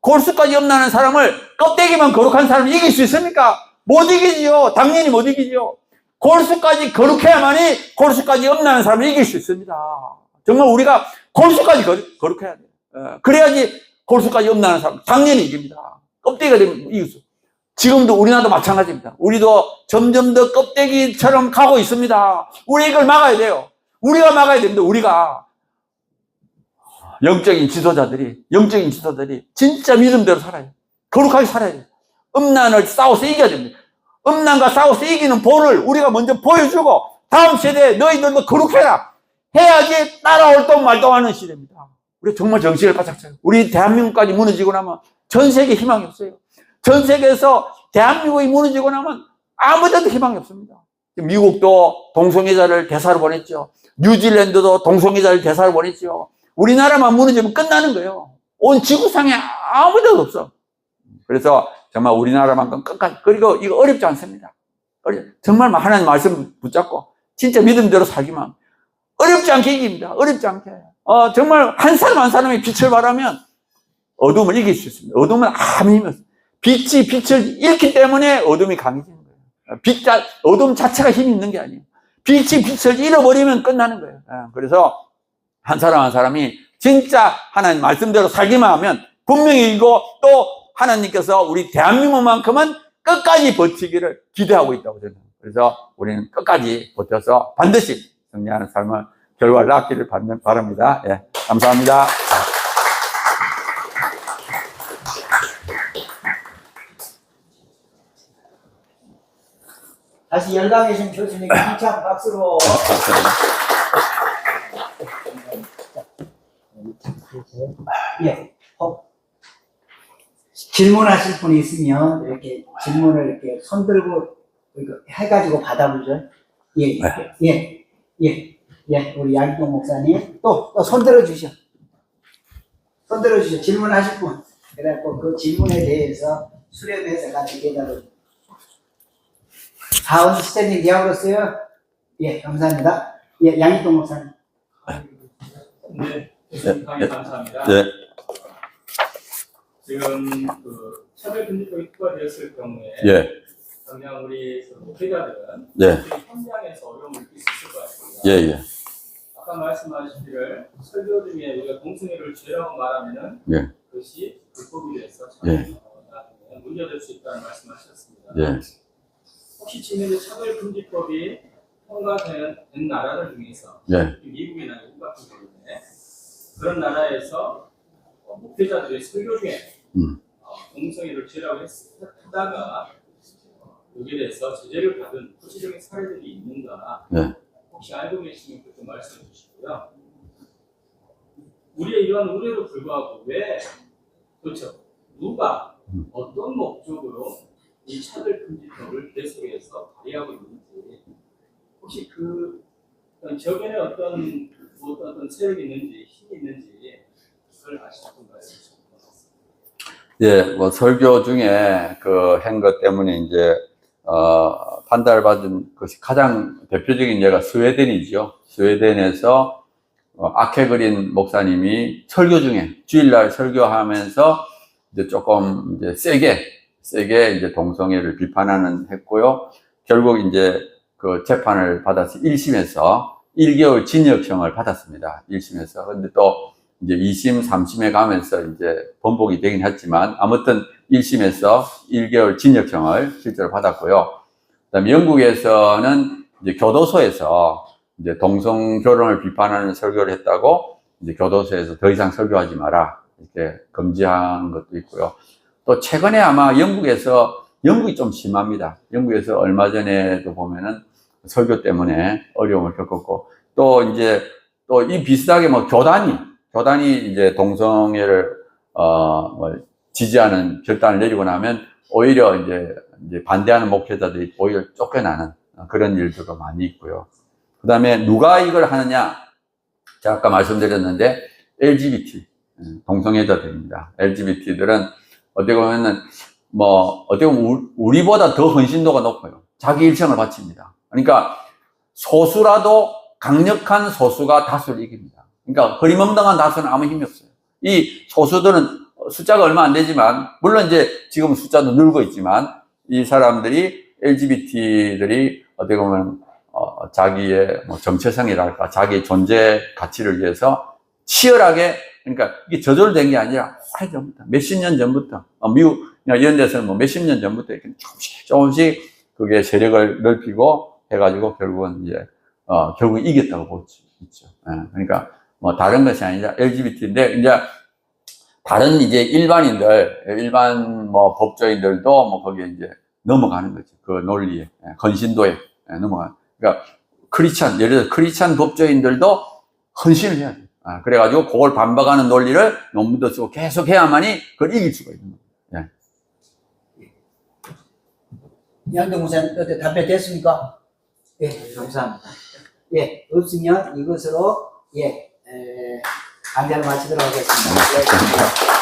Speaker 1: 골수까지 음란한 사람을 껍데기만 거룩한 사람을 이길 수 있습니까? 못 이기지요. 당연히 못 이기지요. 골수까지 거룩해야만이 골수까지 음란한 사람을 이길 수 있습니다. 정말 우리가 골수까지 거룩해야 돼요. 그래야지 골수까지 음란한 사람 당연히 이깁니다. 껍데기가 되면 이길 수. 지금도 우리나라도 마찬가지입니다. 우리도 점점 더 껍데기처럼 가고 있습니다. 우리 이걸 막아야 돼요. 우리가 막아야 됩니다. 우리가. 영적인 지도자들이 진짜 믿음대로 살아요. 거룩하게 살아야 돼요. 음란을 싸워서 이겨야 됩니다. 음란과 싸워서 이기는 본을 우리가 먼저 보여주고 다음 세대에 너희들도 거룩해라. 해야지 따라올 동 말동하는 시대입니다. 우리 정말 정신을 바짝 차려. 우리 대한민국까지 무너지고 나면 전 세계 희망이 없어요. 전 세계에서 대한민국이 무너지고 나면 아무데도 희망이 없습니다. 미국도 동성애자를 대사로 보냈죠. 뉴질랜드도 동성애자를 대사로 보냈죠. 우리나라만 무너지면 끝나는 거예요. 온 지구상에 아무데도 없어. 그래서 정말 우리나라만큼 끝까지. 그리고 이거 어렵지 않습니다. 정말 하나님 말씀 붙잡고 진짜 믿음대로 살기만. 어렵지 않게 이깁니다. 어렵지 않게. 정말 한 사람 한 사람이 빛을 발하면 어둠을 이길 수 있습니다. 어둠은 아무 힘이 없어요. 빛이 빛을 잃기 때문에 어둠이 강해지는 거예요. 어둠 자체가 힘이 있는 게 아니에요. 빛이 빛을 잃어버리면 끝나는 거예요. 그래서 한 사람 한 사람이 진짜 하나님 말씀대로 살기만 하면 분명히 이거 또 하나님께서 우리 대한민국만큼은 끝까지 버티기를 기대하고 있다고 생각합니다. 그래서 우리는 끝까지 버텨서 반드시 승리하는 삶을 결과를 낳기를 바랍니다. 예, 감사합니다.
Speaker 2: 다시 연락해 주신 교수님께 힘찬 박수로. 예. 질문하실 분이 있으면 이렇게 질문을 이렇게 손 들고 해가지고 받아보죠. 예, 예, 예, 예. 우리 양경 목사님 또 손 들어주셔. 손 들어주셔. 질문하실 분. 그래갖고 그 질문에 대해서 수렴해서 같이 대답을. 하원 스탠딩 디아블로스요. 예, 감사합니다. 예, 양희동 목사님.
Speaker 3: 네, 교수님 강의 감사합니다.
Speaker 1: 네.
Speaker 3: 지금 그 차별금지법이 통과되었을 경우에
Speaker 1: 예.
Speaker 3: 그냥 우리 목회자들은
Speaker 1: 예.
Speaker 3: 현장에서 어려움을 느낄 수 있을 것 같습니다.
Speaker 1: 예, 예.
Speaker 3: 아까 말씀하시기를 설교 중에 우리가 동성애를 죄라고 말하면은
Speaker 1: 예.
Speaker 3: 그것이 불법이 돼서
Speaker 1: 예.
Speaker 3: 문제될 수 있다는 말씀하셨습니다.
Speaker 1: 예.
Speaker 3: 혹시 지금 이제 차별금지법이 통과된 나라들 중에서
Speaker 1: 예.
Speaker 3: 미국이나 미국 같은 경우에 그런 나라에서 목회자들의 설교 중에 동성애를 죄라고 하다가 여기에 대해서 제재를 받은 구체적인 사례들이 있는가
Speaker 1: 네.
Speaker 3: 혹시 알고 계시면 좀 말씀해 주시고요. 우리의 이러한 우려에도 불구하고 왜 그렇죠? 누가 어떤 목적으로 이 차별금지법을 계속해서 발의하고 있는지 혹시 그 저변에 어떤 세력이 있는지 힘이 있는지 그걸 아시는 분가요?
Speaker 1: 예, 뭐 설교 중에 그 한 것 때문에 이제 판단받은 것이 가장 대표적인 예가 스웨덴이죠. 스웨덴에서 아케그린 목사님이 설교 중에 주일날 설교하면서 이제 조금 이제 세게 이제 동성애를 비판하는 했고요. 결국 이제 그 재판을 받아서 1심에서 1개월 징역형을 받았습니다. 1심에서. 근데 또 이제 2심, 3심에 가면서 이제 번복이 되긴 했지만 아무튼 1심에서 1개월 징역형을 실제로 받았고요. 그다음에 영국에서는 이제 교도소에서 이제 동성 결혼을 비판하는 설교를 했다고 이제 교도소에서 더 이상 설교하지 마라 이렇게 금지한 것도 있고요. 또 최근에 아마 영국이 좀 심합니다. 영국에서 얼마 전에도 보면은 설교 때문에 어려움을 겪었고 또 이제 또 이 비슷하게 뭐 교단이 이제 동성애를 지지하는 결단을 내리고 나면 오히려 이제 반대하는 목회자들이 오히려 쫓겨나는 그런 일들도 많이 있고요. 그 다음에 누가 이걸 하느냐? 제가 아까 말씀드렸는데 LGBT 동성애자들입니다. LGBT들은 어떻게 보면은 어떻게 보면 우리보다 더 헌신도가 높아요. 자기 일생을 바칩니다. 그러니까 소수라도 강력한 소수가 다수를 이깁니다. 그러니까 흐리멍덩한 다수는 아무 힘이 없어요. 이 소수들은 숫자가 얼마 안 되지만, 물론 이제 지금 숫자도 늘고 있지만, 이 사람들이, LGBT들이 어떻게 보면, 자기의 정체성이랄까, 자기의 존재 가치를 위해서 치열하게, 그러니까 이게 저절된 게 아니라 오래전부터, 몇십 년 전부터, 미국, 이런 데서는 몇십 년 전부터 이렇게 조금씩 그게 세력을 넓히고 해가지고 결국은 이제, 결국 이겼다고 볼 수 있죠. 그러니까 다른 것이 아니라 LGBT인데, 이제 다른 이제 일반 법조인들도 거기에 이제 넘어가는 거죠. 그 논리에, 헌신도에 넘어가는. 그러니까 예를 들어서 크리스찬 법조인들도 헌신을 해야 돼요. 그래가지고 그걸 반박하는 논리를 논문도 쓰고 계속 해야만이 그걸 이길 수가 있는 거예요.
Speaker 2: 양동 목사님 어때 답변 됐습니까? 예, 감사합니다. 예, 없으면 이것으로 강좌를 마치도록 하겠습니다. 예.